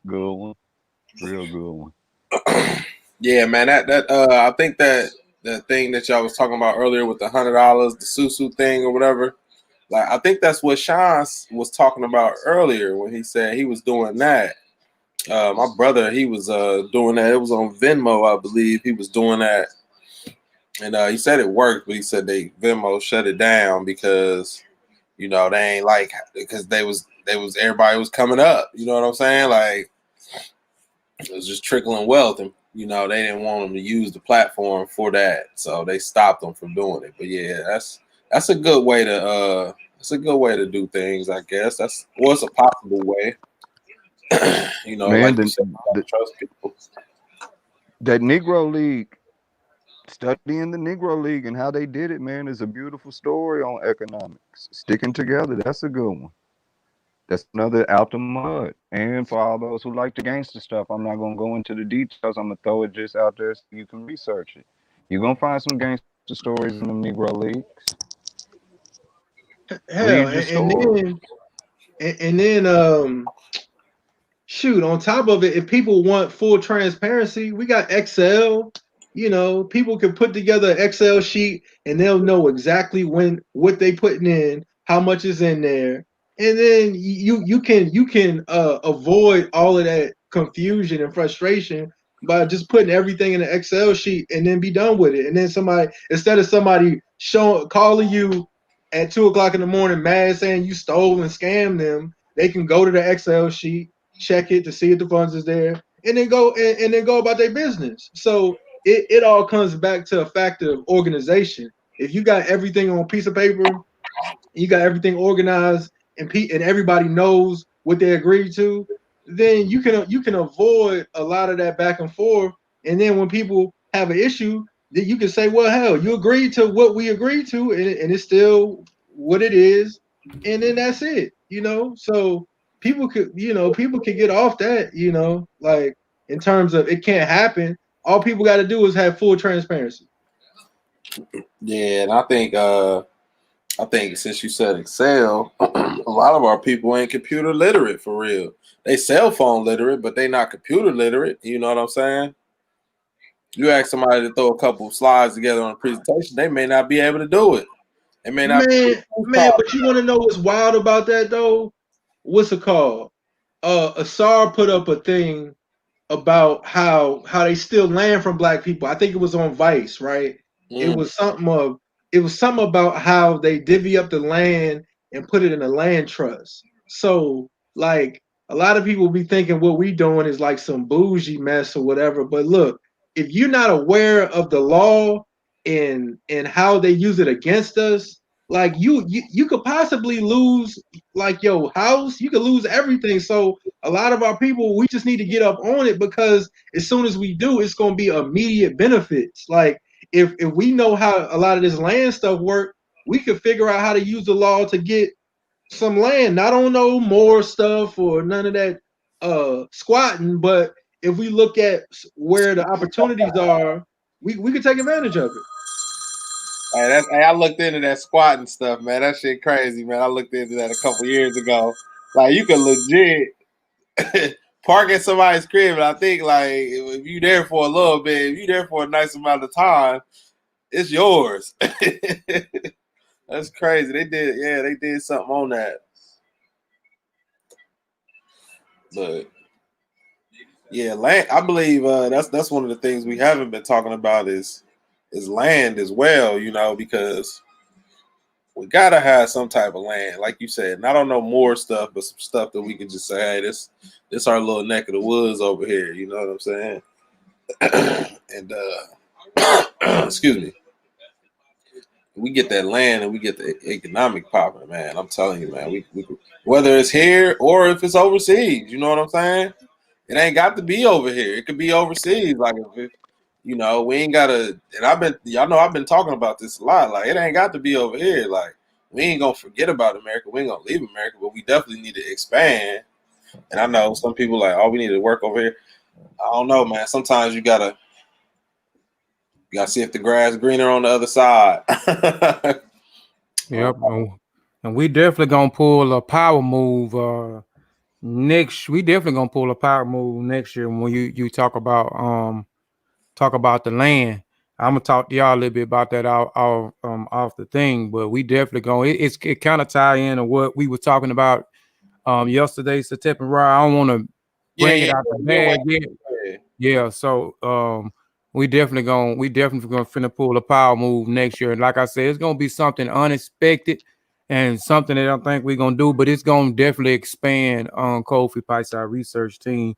Good one. Real good one.
Yeah, man. I think that the thing that y'all was talking about earlier with the $100, the Susu thing or whatever. Like, I think that's what Sean was talking about earlier when he said he was doing that. My brother, he was doing that. It was on Venmo, I believe. He was doing that, and he said it worked, but he said Venmo shut it down because they ain't like, because they was everybody was coming up. You know what I'm saying? Like, it was just trickling wealth, and they didn't want them to use the platform for that, so they stopped them from doing it. But yeah, that's a good way to do things, I guess. It's a possible way.
Man,
like you said, trust people.
that Negro League, studying the Negro League and how they did it, man, is a beautiful story on economics. Sticking together, that's a good one. That's another out the mud. And for all those who like the gangster stuff, I'm not going to go into the details. I'm going to throw it just out there so you can research it. You're going to find some gangster stories in the Negro Leagues.
Hell,
Read your story.
and then shoot, on top of it, if people want full transparency, we got Excel. People can put together an Excel sheet and they'll know exactly what they putting in, how much is in there, and then you can avoid all of that confusion and frustration by just putting everything in an Excel sheet and then be done with it. And then instead of somebody calling you at 2 o'clock in the morning mad saying you stole and scammed them, they can go to the Excel sheet, check it to see if the funds is there, and then go about their business. So it all comes back to a factor of organization. If you got everything on a piece of paper, you got everything organized, and everybody knows what they agreed to, then you can avoid a lot of that back and forth. And then when people have an issue, then you can say, well, hell, you agreed to what we agreed to, and it's still what it is, and then that's it. So people could get off that, like, in terms of it can't happen. All people got to do is have full transparency.
Yeah, and I think since you said Excel, a lot of our people ain't computer literate for real. They cell phone literate, but they not computer literate. You know what I'm saying? You ask somebody to throw a couple of slides together on a presentation, they may not be able to do it. They may not.
Man, but you want to know what's wild about that though? What's it called? Asar put up a thing about how they steal land from black people. I think it was on Vice, right? It was something about how they divvy up the land and put it in a land trust. So, like, a lot of people be thinking what we doing is like some bougie mess or whatever. But look, if you're not aware of the law and how they use it against us, like you could possibly lose like your house. You could lose everything. So a lot of our people, we just need to get up on it, because as soon as we do, it's going to be immediate benefits. Like, if we know how a lot of this land stuff work, we could figure out how to use the law to get some land. I don't know more stuff or none of that squatting, but if we look at where the opportunities are, we could take advantage of it.
Hey, I looked into that squatting stuff, man. That shit crazy, man. I looked into that a couple years ago. Like, you can legit park at somebody's crib, and I think, like, if you there for a little bit, if you there for a nice amount of time, it's yours. That's crazy. They did something on that. But yeah, land. I believe that's one of the things we haven't been talking about is land as well. Because we gotta have some type of land, like you said. And I don't know more stuff, but some stuff that we can just say, hey, this our little neck of the woods over here. You know what I'm saying? And excuse me, we get that land and we get the economic popping, man. I'm telling you, man. We whether it's here or if it's overseas, you know what I'm saying? It ain't got to be over here. It could be overseas. Like if you know, we ain't gotta. And y'all know I've been talking about this a lot. Like it ain't got to be over here. Like we ain't gonna forget about America. We ain't gonna leave America, but we definitely need to expand. And I know some people like, oh, we need to work over here. I don't know, man. Sometimes you gotta see if the grass is greener on the other side.
Yep. And we definitely gonna pull a power move we definitely gonna pull a power move next year when you talk about the land. I'm gonna talk to y'all a little bit about that off the thing, but we definitely gonna it kind of tie into what we were talking about yesterday, Satep and Ra. I don't want to bring it out the bag yet. Yeah, so we definitely gonna finna pull a power move next year. And like I said, it's gonna be something unexpected and something that I don't think we're gonna do, but it's gonna definitely expand on Kofi Paisai research team,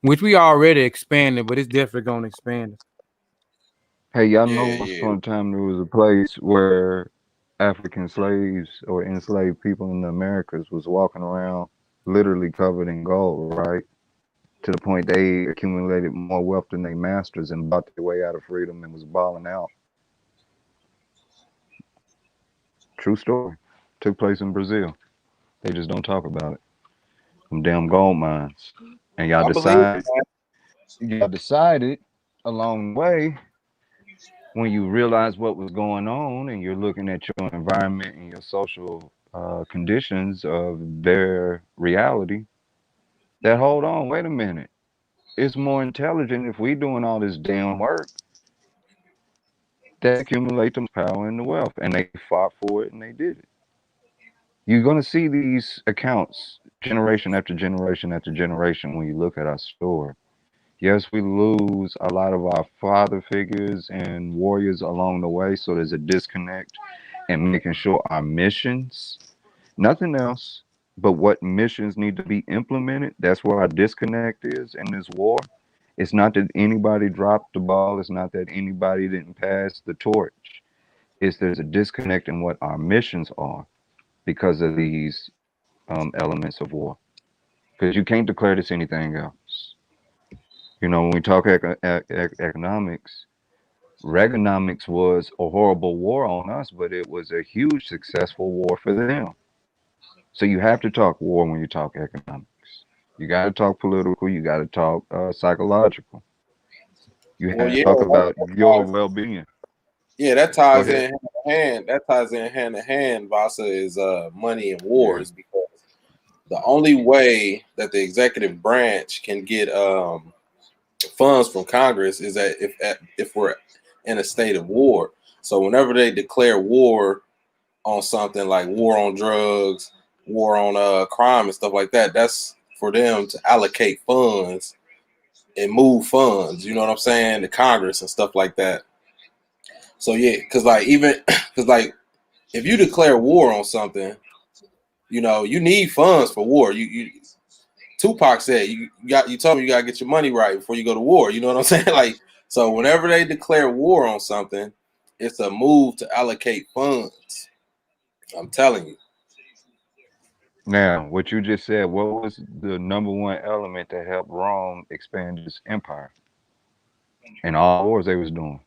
which we already expanded, but it's definitely gonna expand.
Hey, y'all know once upon a time there was a place where African slaves or enslaved people in the Americas was walking around literally covered in gold, right? To the point they accumulated more wealth than their masters and bought their way out of freedom and was balling out. True story. Took place in Brazil. They just don't talk about it. Them damn gold mines. And y'all decided along the way, when you realize what was going on and you're looking at your environment and your social conditions of their reality, that hold on, wait a minute. It's more intelligent if we doing all this damn work that accumulate the power and the wealth. And they fought for it and they did it. You're going to see these accounts generation after generation after generation when you look at our story. Yes, we lose a lot of our father figures and warriors along the way, so there's a disconnect in making sure our missions, nothing else, but what missions need to be implemented. That's where our disconnect is in this war. It's not that anybody dropped the ball. It's not that anybody didn't pass the torch. It's there's a disconnect in what our missions are because of these elements of war. Because you can't declare this anything else. You know, when we talk economics, Reaganomics was a horrible war on us, but it was a huge successful war for them. So you have to talk war when you talk economics. You got to talk political. You got to talk psychological. You have to talk about your well-being.
Yeah, that ties in hand in hand. That ties in hand in hand. Vasa is money and wars because the only way that the executive branch can get funds from Congress is that if we're in a state of war. So whenever they declare war on something like war on drugs, war on crime and stuff like that, that's for them to allocate funds and move funds. You know what I'm saying? To Congress and stuff like that. So yeah, because if you declare war on something, you know you need funds for war. You Tupac said you told me you gotta get your money right before you go to war. You know what I'm saying? Like, so whenever they declare war on something, it's a move to allocate funds. I'm telling you.
Now, what you just said, what was the number one element that helped Rome expand its empire? And all wars they was doing.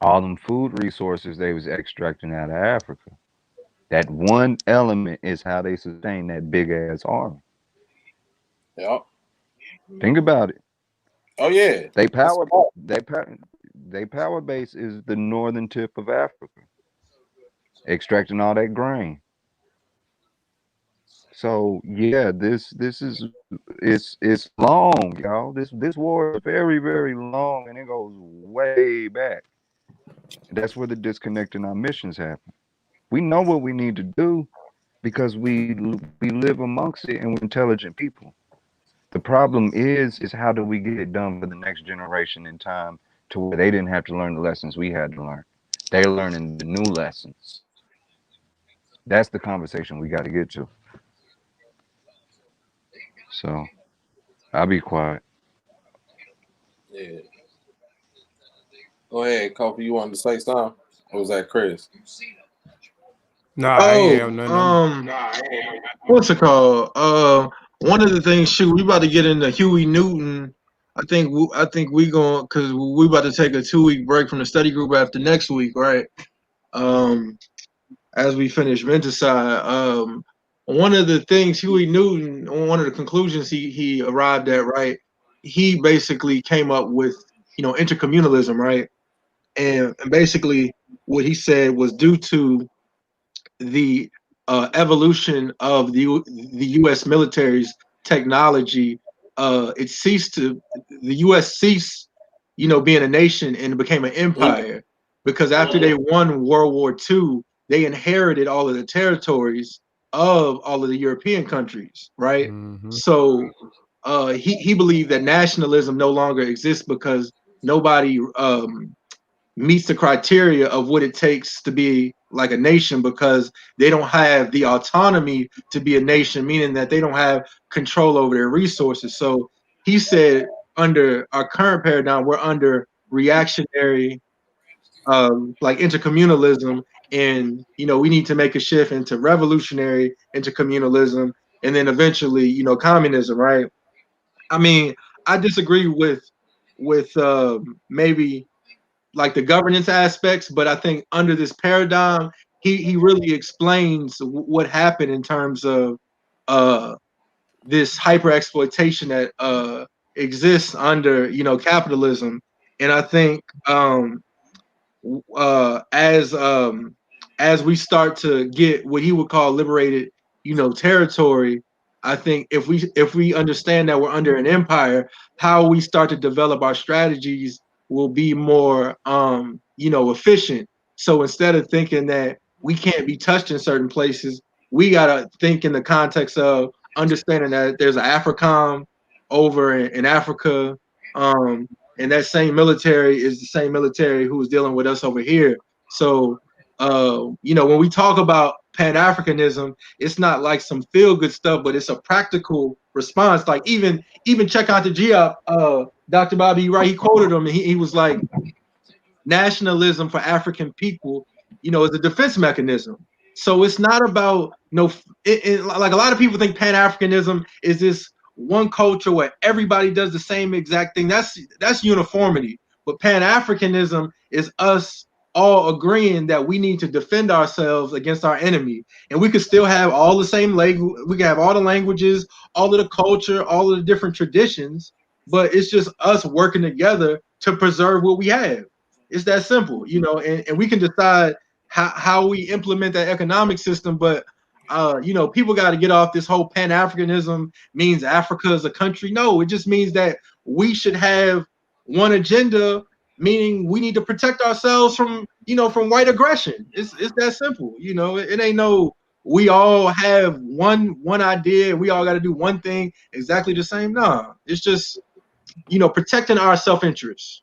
All them food resources they was extracting out of Africa. That one element is how they sustain that big ass army.
Yep.
Think about it.
Oh yeah.
They power base is the northern tip of Africa. Extracting all that grain. So yeah, this is it's long, y'all. This war is very, very long and it goes way back. That's where the disconnect in our missions happen. We know what we need to do because we live amongst it and we're intelligent people. The problem is how do we get it done for the next generation in time to where they didn't have to learn the lessons we had to learn. They're learning the new lessons. That's the conversation we got to get to. So I'll be quiet.
Yeah. Go ahead, Kofi. You wanted to say something? Or was that Chris?
Nah, I ain't have nothing.
What's it called? One of the things, shoot, we about to get into Huey Newton. I think we going because we about to take a 2-week break from the study group after next week, right? As we finish Menticide. One of the things Huey Newton, one of the conclusions he arrived at, right? He basically came up with, intercommunalism, right? And basically what he said was due to the evolution of the U.S. military's technology, the U.S. ceased, being a nation and became an empire because after they won World War II, they inherited all of the territories of all of the European countries, right?
Mm-hmm.
So he believed that nationalism no longer exists because nobody meets the criteria of what it takes to be like a nation because they don't have the autonomy to be a nation, meaning that they don't have control over their resources. So he said, under our current paradigm, we're under reactionary, like intercommunalism, and we need to make a shift into revolutionary intercommunalism, and then eventually, communism, right? I mean, I disagree with maybe like the governance aspects, but I think under this paradigm, he really explains what happened in terms of uh, this hyper exploitation that exists under capitalism, and I think uh, as um, as we start to get what he would call liberated, territory, I think if we understand that we're under an empire, how we start to develop our strategies will be more efficient. So instead of thinking that we can't be touched in certain places, we gotta think in the context of understanding that there's an AFRICOM over in Africa. And that same military is the same military who is dealing with us over here. So, when we talk about Pan-Africanism, it's not like some feel-good stuff, but it's a practical response. Like even check out the GIOP, Dr. Bobby Wright, he quoted him, and he was like, nationalism for African people, is a defense mechanism. So it's not about like a lot of people think Pan-Africanism is this one culture where everybody does the same exact thing. That's uniformity. But Pan-Africanism is us all agreeing that we need to defend ourselves against our enemy. And we could still have all the same language, we can have all the languages, all of the culture, all of the different traditions, but it's just us working together to preserve what we have. It's that simple, and we can decide how we implement that economic system. But people got to get off this whole Pan-Africanism means Africa is a country. No, it just means that we should have one agenda, meaning we need to protect ourselves from white aggression. It's that simple. It ain't no we all have one idea, we all got to do one thing exactly the same. No, it's just protecting our self-interest.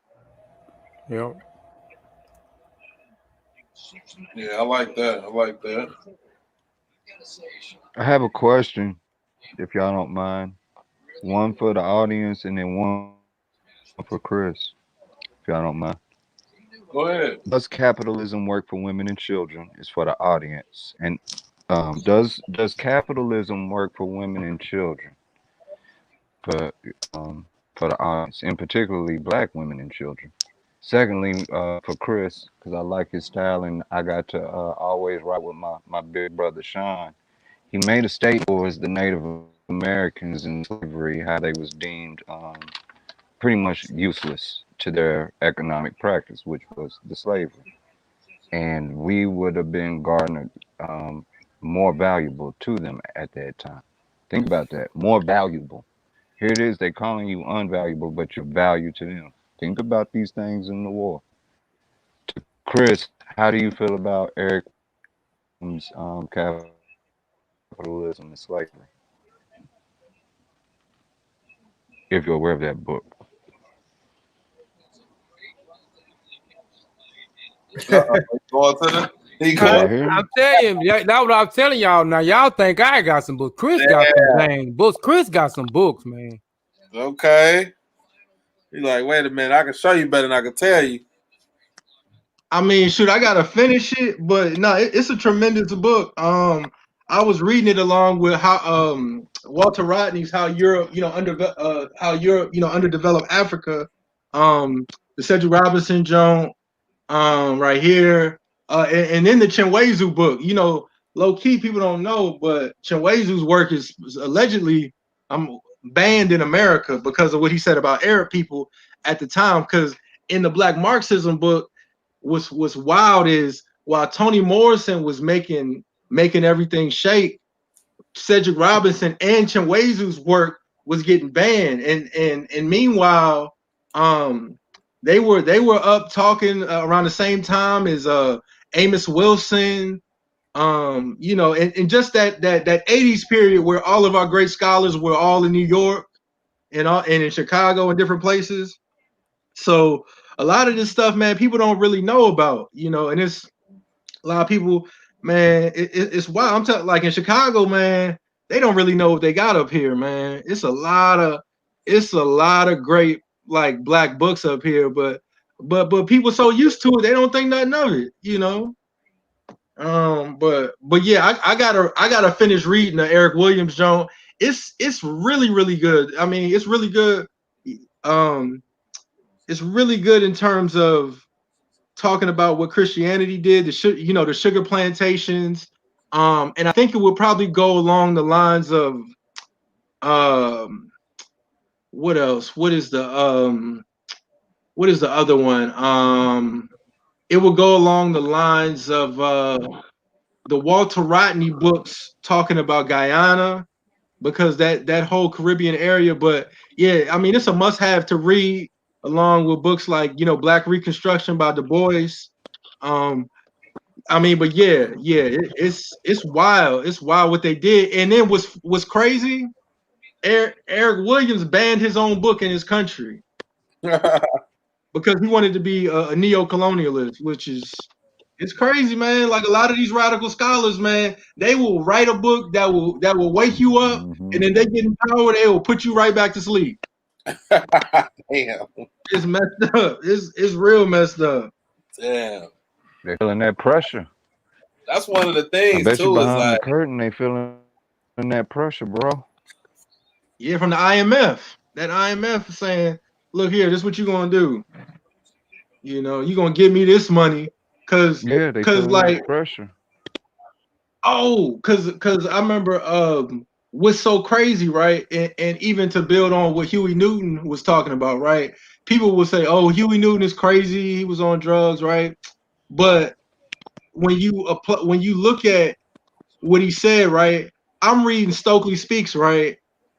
Yep.
Yeah, I like that. I like that.
I have a question, if y'all don't mind. One for the audience and then one for Chris, if y'all don't mind.
Go ahead.
Does capitalism work for women and children? Is for the audience. And does capitalism work for women and children? For for the audience, and particularly black women and children. Secondly, for Chris, because I like his style and I got to always ride with my big brother Sean. He made a statement towards the Native Americans in slavery, how they was deemed pretty much useless to their economic practice, which was the slavery. And we would have been garnered more valuable to them at that time. Think about that, more valuable. Here it is, they calling you unvaluable, but you're value to them. Think about these things in the war. Chris, how do you feel about Eric capitalism and slavery? If you're aware of that book.
Go on to that. He
You
going.
can't hear me?
I'm telling you, that's what I'm telling y'all. Now y'all think I got some books. Chris got some dang books. Chris got some books, man.
Okay. He's like, wait a minute, I can show you better than I can tell you.
I mean, shoot, I gotta finish it, but no, it's a tremendous book. I was reading it along with how Walter Rodney's How Europe, underdeveloped Africa. The Cedric Robinson Joan, right here, and then the Chinwezu book. You know, low key people don't know, but Chinwezu's work is allegedly banned in America because of what he said about Arab people at the time. Because in the Black Marxism book, what's wild is while Toni Morrison was making everything shake, Cedric Robinson and Chinwezu's work was getting banned, and meanwhile, they were up talking around the same time as Amos Wilson, and just that 80s period where all of our great scholars were all in New York and in Chicago and different places. So a lot of this stuff, man, people don't really know about, and it's a lot of people, man, it's wild. I'm telling, like in Chicago, man, they don't really know what they got up here, man. It's a lot of great like black books up here, but people so used to it, they don't think nothing of it, But yeah, I gotta finish reading the Eric Williams Jones. It's really, really good. I mean, it's really good. It's really good in terms of talking about what Christianity did, the sugar plantations. And I think it would probably go along the lines of what else? What is the other one? It will go along the lines of the Walter Rodney books talking about Guyana, because that whole Caribbean area. But yeah, I mean, it's a must-have to read, along with books like Black Reconstruction by Du Bois. I mean, but yeah, it's wild. It's wild what they did. And then what's crazy, Eric Williams banned his own book in his country because he wanted to be a neo-colonialist, which is, it's crazy, man. Like a lot of these radical scholars, man, they will write a book that will wake you up, and then they get in power, they will put you right back to sleep.
Damn.
It's messed up. It's real messed up.
Damn.
They're feeling that pressure.
That's one of the
I
things
bet you
too. Is
behind
like,
the curtain they feeling that pressure, bro.
Yeah, from the IMF. That IMF is saying, look here, this is what you're gonna do. You're gonna give me this money, cause
Yeah, they feeling
like,
that pressure.
cause I remember what's so crazy, right? And even to build on what Huey Newton was talking about, right? People will say, oh, Huey Newton is crazy, he was on drugs, right? But when you look at what he said, right? I'm reading Stokely Speaks, right?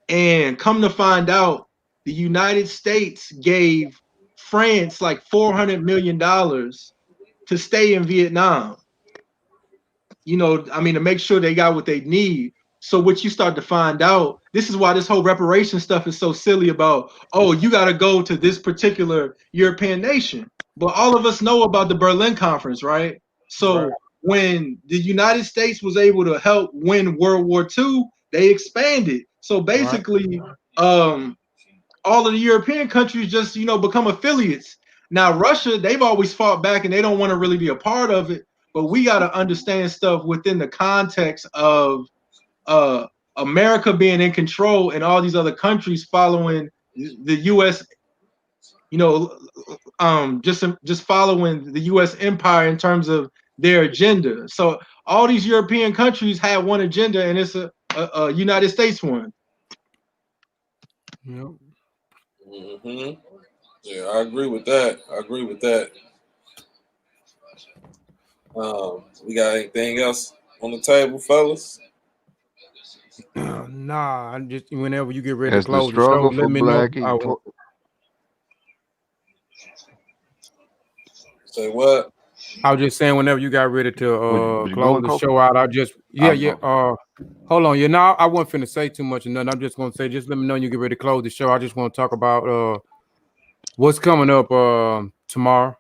And come to find out, the United States gave France like $400 million to stay in Vietnam. I mean, to make sure they got what they need. So what you start to find out, this is why this whole reparation stuff is so silly about, oh, you got to go to this particular European nation. But all of us know about the Berlin Conference, right? So when the United States was able to help win World War II, they expanded. So basically, all of the European countries just, become affiliates. Now, Russia, they've always fought back and they don't want to really be a part of it. But we got to understand stuff within the context of America being in control and all these other countries following the U.S., just following the U.S. empire in terms of their agenda. So all these European countries have one agenda, and it's a United States one.
Yep.
Mm-hmm. Yeah, I agree with that. We got anything else on the table, fellas?
Nah, I just, whenever you get ready
As
to
the
close the show,
struggle
let
for
me know.
black
Say what?
I was just saying, whenever you got ready to
you
close
going,
the
Kofi?
show out, I just
I'm
hold on. I wasn't finna say too much or nothing. I'm just gonna say, just let me know when you get ready to close the show. I just want to talk about what's coming up tomorrow.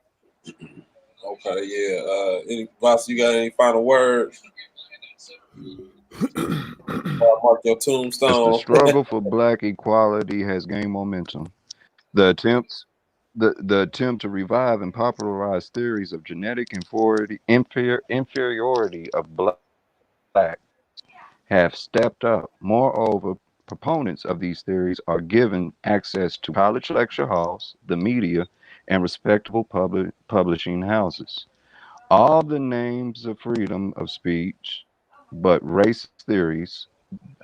Okay, yeah. Any boss, you got any final words? Mark your
As the
tombstone.
struggle for black equality has gained momentum, the attempts the attempt to revive and popularize theories of genetic inferiority of blacks have stepped up. Moreover, proponents of these theories are given access to college lecture halls, the media, and respectable publishing houses. All the names of freedom of speech, but race theories,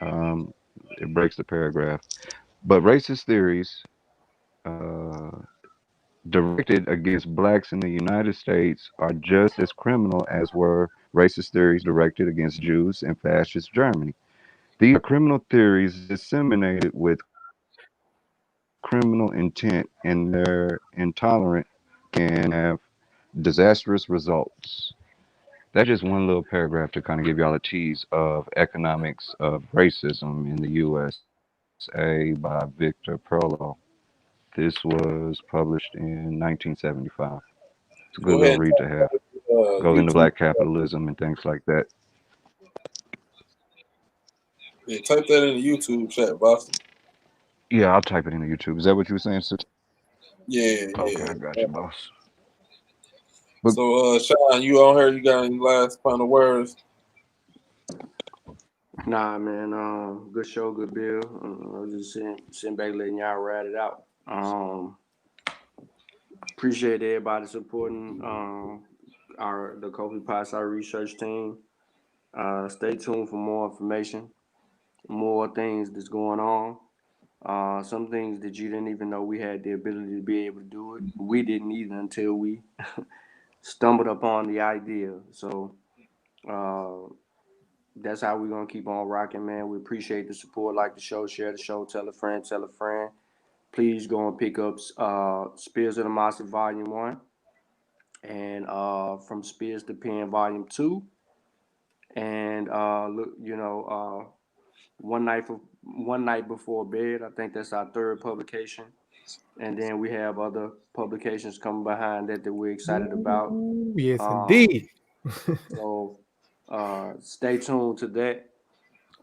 um, it breaks the paragraph, but racist theories uh, directed against blacks in the United States are just as criminal as were racist theories directed against Jews in fascist Germany. These are criminal theories disseminated with criminal intent, and their intolerant can have disastrous results. That's just one little paragraph to kind of give y'all a tease of economics of racism in the USA by Victor Perlo. This was published in 1975. It's a good
Go
little
ahead and
read to have.
type
Goes into
YouTube.
black capitalism and things like that.
Yeah, type that in the YouTube chat, boss.
Yeah, I'll type it into YouTube. Is that what you were saying, sir?
Yeah,
Okay,
yeah.
I got you, boss. But
So, Sean, you on here? You got any last final words?
Nah, man. Good show, good bill. I was just sitting back, letting y'all ride it out. Appreciate everybody supporting the Kofi Pasa research team. Stay tuned for more information, more things that's going on. Some things that you didn't even know we had the ability to be able to do it. We didn't either until we stumbled upon the idea. So that's how we're gonna keep on rocking, man. We appreciate the support. Like the show, share the show, tell a friend, tell a friend. Please go and pick up Spears of the Mossy Volume 1 and From Spears to Pen Volume 2. And look, one night before bed. I think that's our third publication. And then we have other publications coming behind that we're excited about.
Ooh, yes,
Um,
indeed.
so stay tuned to that.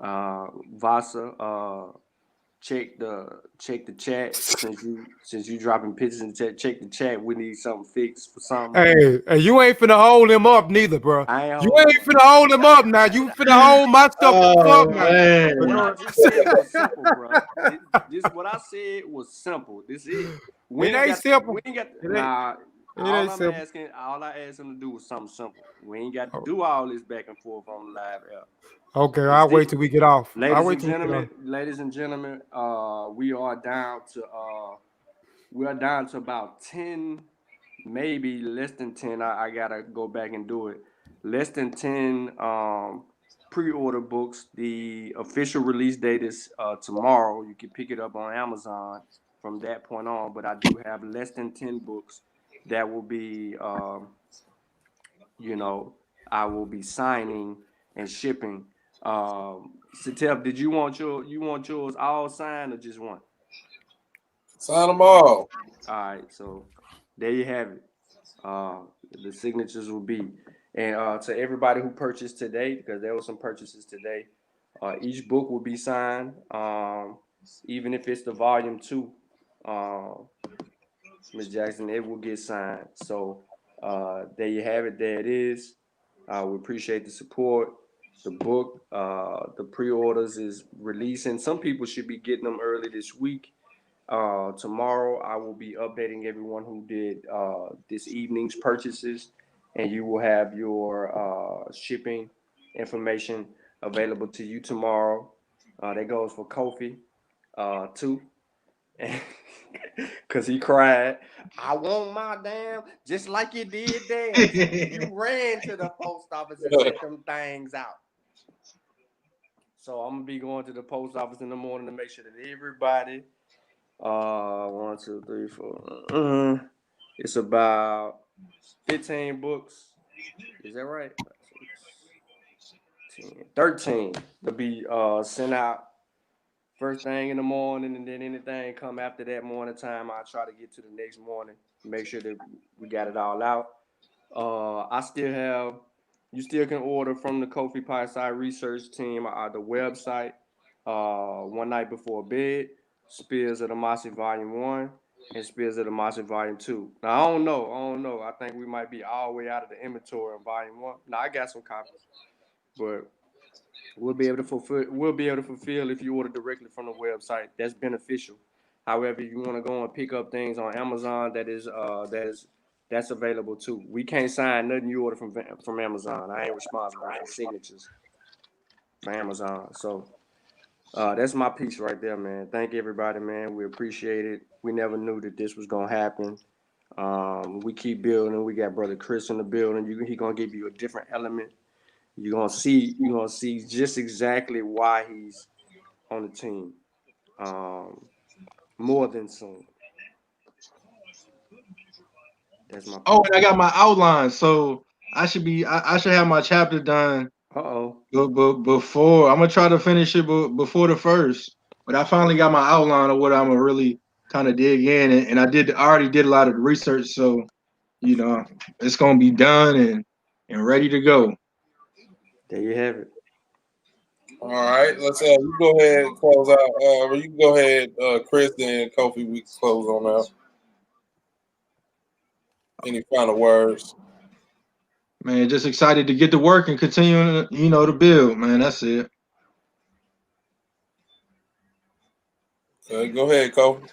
Vasa, check the chat since you dropping pictures in the chat. Check the chat. We need something fixed for something.
Hey, you ain't finna hold him up neither, bro.
I ain't
You
holding
ain't
up.
finna hold him up now. You finna hold my stuff the
Oh
fuck now.
What I
man.
just said was simple, bro. This what I said was simple. This is it.
It ain't simple.
We ain't got.
It ain't.
Nah.
It ain't simple.
All I asked him to do was something simple. We ain't got to
Oh,
do all this back and forth on the live app.
okay,
It's
I'll
the,
wait till we get off. I'll
ladies
wait
and
till we get off.
gentlemen, we are down to about 10, maybe less than 10. I gotta go back and do it. Less than 10 pre-order books. The official release date is tomorrow. You can pick it up on Amazon from that point on. But I do have less than 10 books that will be, I will be signing and shipping. Satef, did you want yours all signed or just one?
Sign them all.
All right, so there you have it. The signatures will be, and to everybody who purchased today, because there were some purchases today, each book will be signed, even if it's the volume 2. Ms. Jackson, it will get signed. So there you have it. There it is. We appreciate the support. The book, the pre-orders is releasing. Some people should be getting them early this week. Tomorrow, I will be updating everyone who did this evening's purchases, and you will have your shipping information available to you tomorrow. That goes for Kofi, too. Cause he cried, I want my damn, just like you did dance. You ran to the post office and let them things out. So I'm gonna be going to the post office in the morning to make sure that everybody, 1, 2, 3, 4. It's about 15 books. Is that right? 10, 13 to be sent out first thing in the morning, and then anything come after that morning time, I try to get to the next morning, make sure that we got it all out. You still can order from the Kofi Pie Side Research Team the website. One Night Before Bed, Spears of the Mossy Volume 1, and Spears of the Mossy Volume 2. Now, I don't know. I think we might be all the way out of the inventory in Volume 1. Now, I got some copies, but we'll be able to fulfill if you order directly from the website. That's beneficial. However, if you want to go and pick up things on Amazon, that's available too. We can't sign nothing you order from Amazon. I ain't responsible for signatures for Amazon. So that's my piece right there, man. Thank everybody, man. We appreciate it. We never knew that this was gonna happen. We keep building. We got Brother Chris in the building. He gonna give you a different element. You're gonna see just exactly why he's on the team. More than soon. That's my piece.
Oh, and I got my outline, so I should have my chapter done. Before I'm gonna try to finish it before the first, but I finally got my outline of what I'm gonna really kind of dig in, and I already did a lot of the research, so it's gonna be done and ready to go.
There you have it.
All right, let's you go ahead and close out. You can go ahead, Chris and Kofi. We can close on out. Any final words?
Man, just excited to get to work and continue, to build. Man, that's it.
Go ahead, Kofi.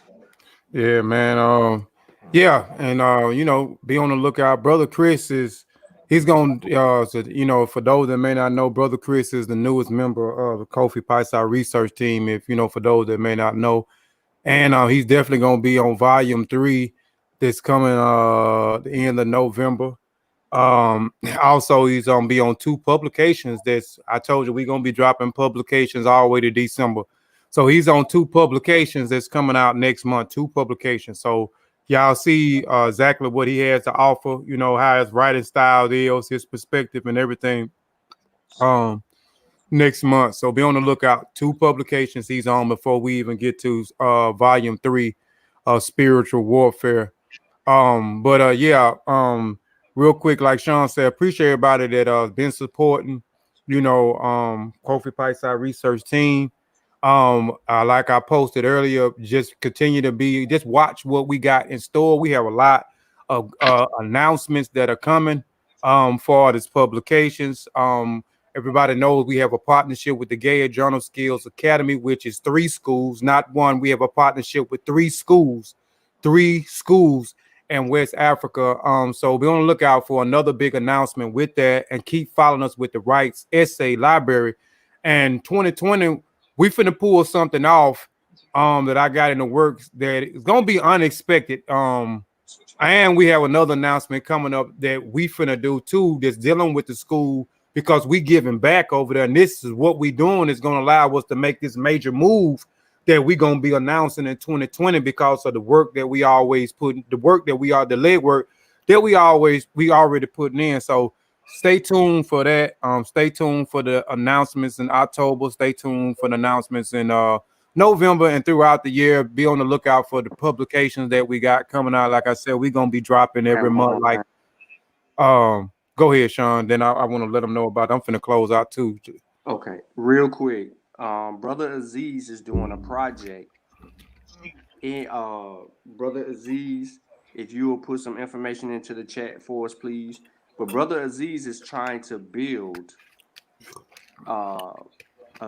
Yeah, man. Yeah, and be on the lookout. Brother Chris he's going to, for those that may not know, Brother Chris is the newest member of the Kofi Pie Side Research Team, if for those that may not know. And he's definitely going to be on Volume 3 that's coming the end of November. Also, he's going to be on 2 publications I told you we're going to be dropping publications all the way to December. So he's on 2 publications that's coming out next month, 2 publications. So y'all see exactly what he has to offer, how his writing style is, his perspective and everything next month. So be on the lookout. 2 publications he's on before we even get to Volume 3 of Spiritual Warfare. Real quick, like Sean said, appreciate everybody that been supporting, Kofi Pie Side Research Team. Like I posted earlier, just continue to just watch what we got in store. We have a lot of announcements that are coming for this publications. Everybody knows we have a partnership with the Gaia Journal Skills Academy, which is 3 schools, not one. We have a partnership with 3 schools in West Africa. So be on the lookout for another big announcement with that, and keep following us with the Rights Essay Library. And 2020, we finna pull something off that I got in the works that is gonna be unexpected. And we have another announcement coming up that we finna do too, that's dealing with the school, because we giving back over there. And this is what we doing is gonna allow us to make this major move that we're gonna be announcing in 2020, because of the work that we always put, the legwork that we already putting in. So stay tuned for that. Stay tuned for the announcements in October. Stay tuned for the announcements in November and throughout the year. Be on the lookout for the publications that we got coming out. Like I said, we're gonna be dropping every month. Like, go ahead, Sean. Then I want to let them know about it. I'm finna close out too.
Okay, real quick. Brother Aziz is doing a project. Brother Aziz, if you will put some information into the chat for us, please. But Brother Aziz is trying to build a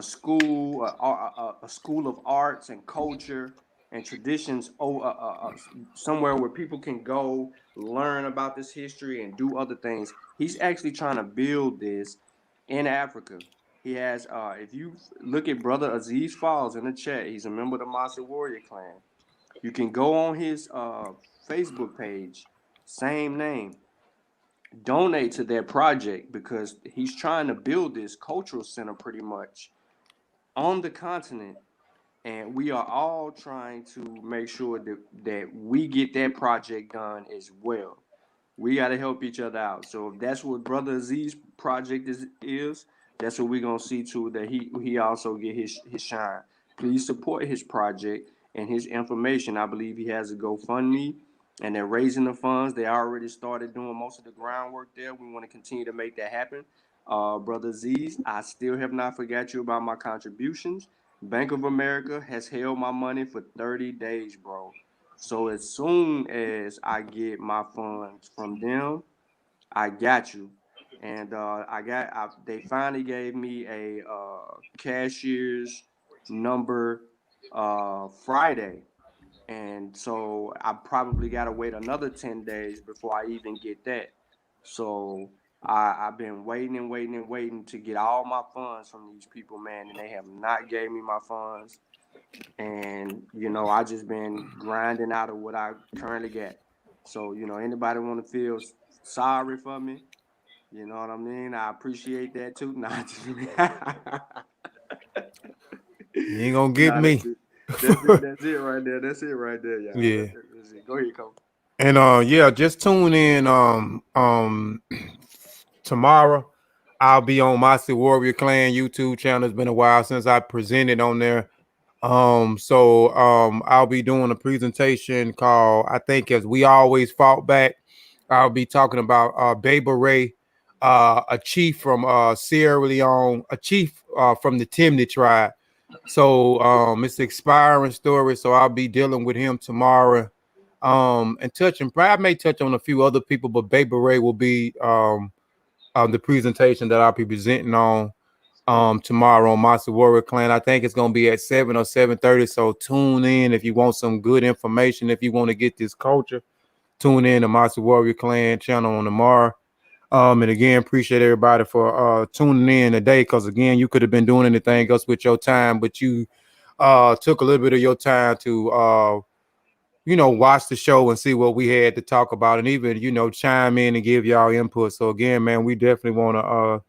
school of arts and culture and traditions, somewhere where people can go learn about this history and do other things. He's actually trying to build this in Africa. He has, if you look at Brother Aziz Falls in the chat, he's a member of the Mossy Warrior Clan. You can go on his Facebook page, same name, donate to their project, because he's trying to build this cultural center pretty much on the continent. And we are all trying to make sure that we get that project done as well. We got to help each other out. So if that's what Brother Aziz's project is, that's what we're going to see to, that he also get his shine. Please support his project and his information. I believe he has a GoFundMe.
and they're raising the funds. They already started doing most of the groundwork there. We want to continue to make that happen. Brother Z's, I still have not forgot you about my contributions. Bank of America has held my money for 30 days, bro. So as soon as I get my funds from them, I got you. And they finally gave me a cashier's number Friday. And so I probably got to wait another 10 days before I even get that. So I've been waiting and waiting and waiting to get all my funds from these people, man, and they have not gave me my funds. And, I just been grinding out of what I currently get. So, anybody want to feel sorry for me? You know what I mean? I appreciate that too. Nah,
You ain't gonna get
nah,
me.
that's it right there. That's it right there, y'all.
Yeah.
That's it. Go ahead, Cole.
And yeah, just tune in tomorrow. I'll be on Mossy Warrior Clan YouTube channel. It's been a while since I presented on there. So I'll be doing a presentation called, I think, As We Always Fought Back. I'll be talking about Baby Ray, a chief from Sierra Leone, a chief from the Timney tribe. So it's an expiring story. So I'll be dealing with him tomorrow. And I may touch on a few other people, but Baby Ray will be the presentation that I'll be presenting on tomorrow on Mossy Warrior Clan. I think it's going to be at 7 or 7:30. So tune in if you want some good information. If you want to get this culture, tune in to Mossy Warrior Clan channel on tomorrow. And again, appreciate everybody for tuning in today, because again, you could have been doing anything else with your time, but you took a little bit of your time to watch the show and see what we had to talk about, and even chime in and give y'all input. So again, man, we definitely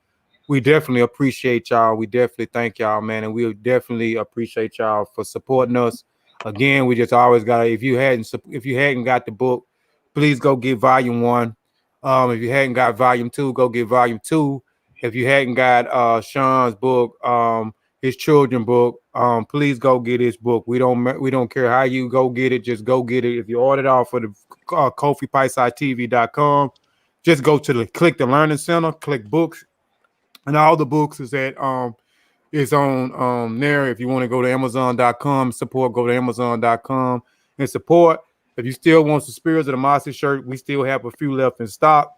appreciate y'all. We definitely thank y'all, man, and we definitely appreciate y'all for supporting us. Again, we just always gotta, if you hadn't got the book, please go get volume 1. If you hadn't got volume 2, go get volume 2. If you hadn't got Sean's book, his children book, please go get his book. We don't care how you go get it, just go get it. If you order it off of the KofiPiesiTV.com, just go to click the Learning Center, click books, and all the books is on there. If you want to go to Amazon.com support, go to Amazon.com and support. If you still want some Spirits of the Mossy shirt, we still have a few left in stock.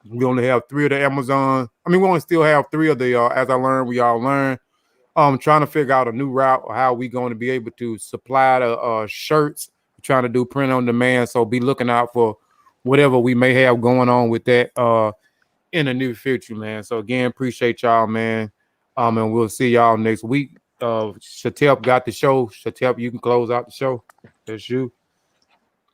We only have 3 of the Amazon. We only still have 3 of the As I Learn, We All Learn. Trying to figure out a new route or how we going to be able to supply the shirts. We're trying to do print on demand, so be looking out for whatever we may have going on with that in the near future, man. So again, appreciate y'all, man. And we'll see y'all next week. Shatep got the show. Shatep, you can close out the show. That's you.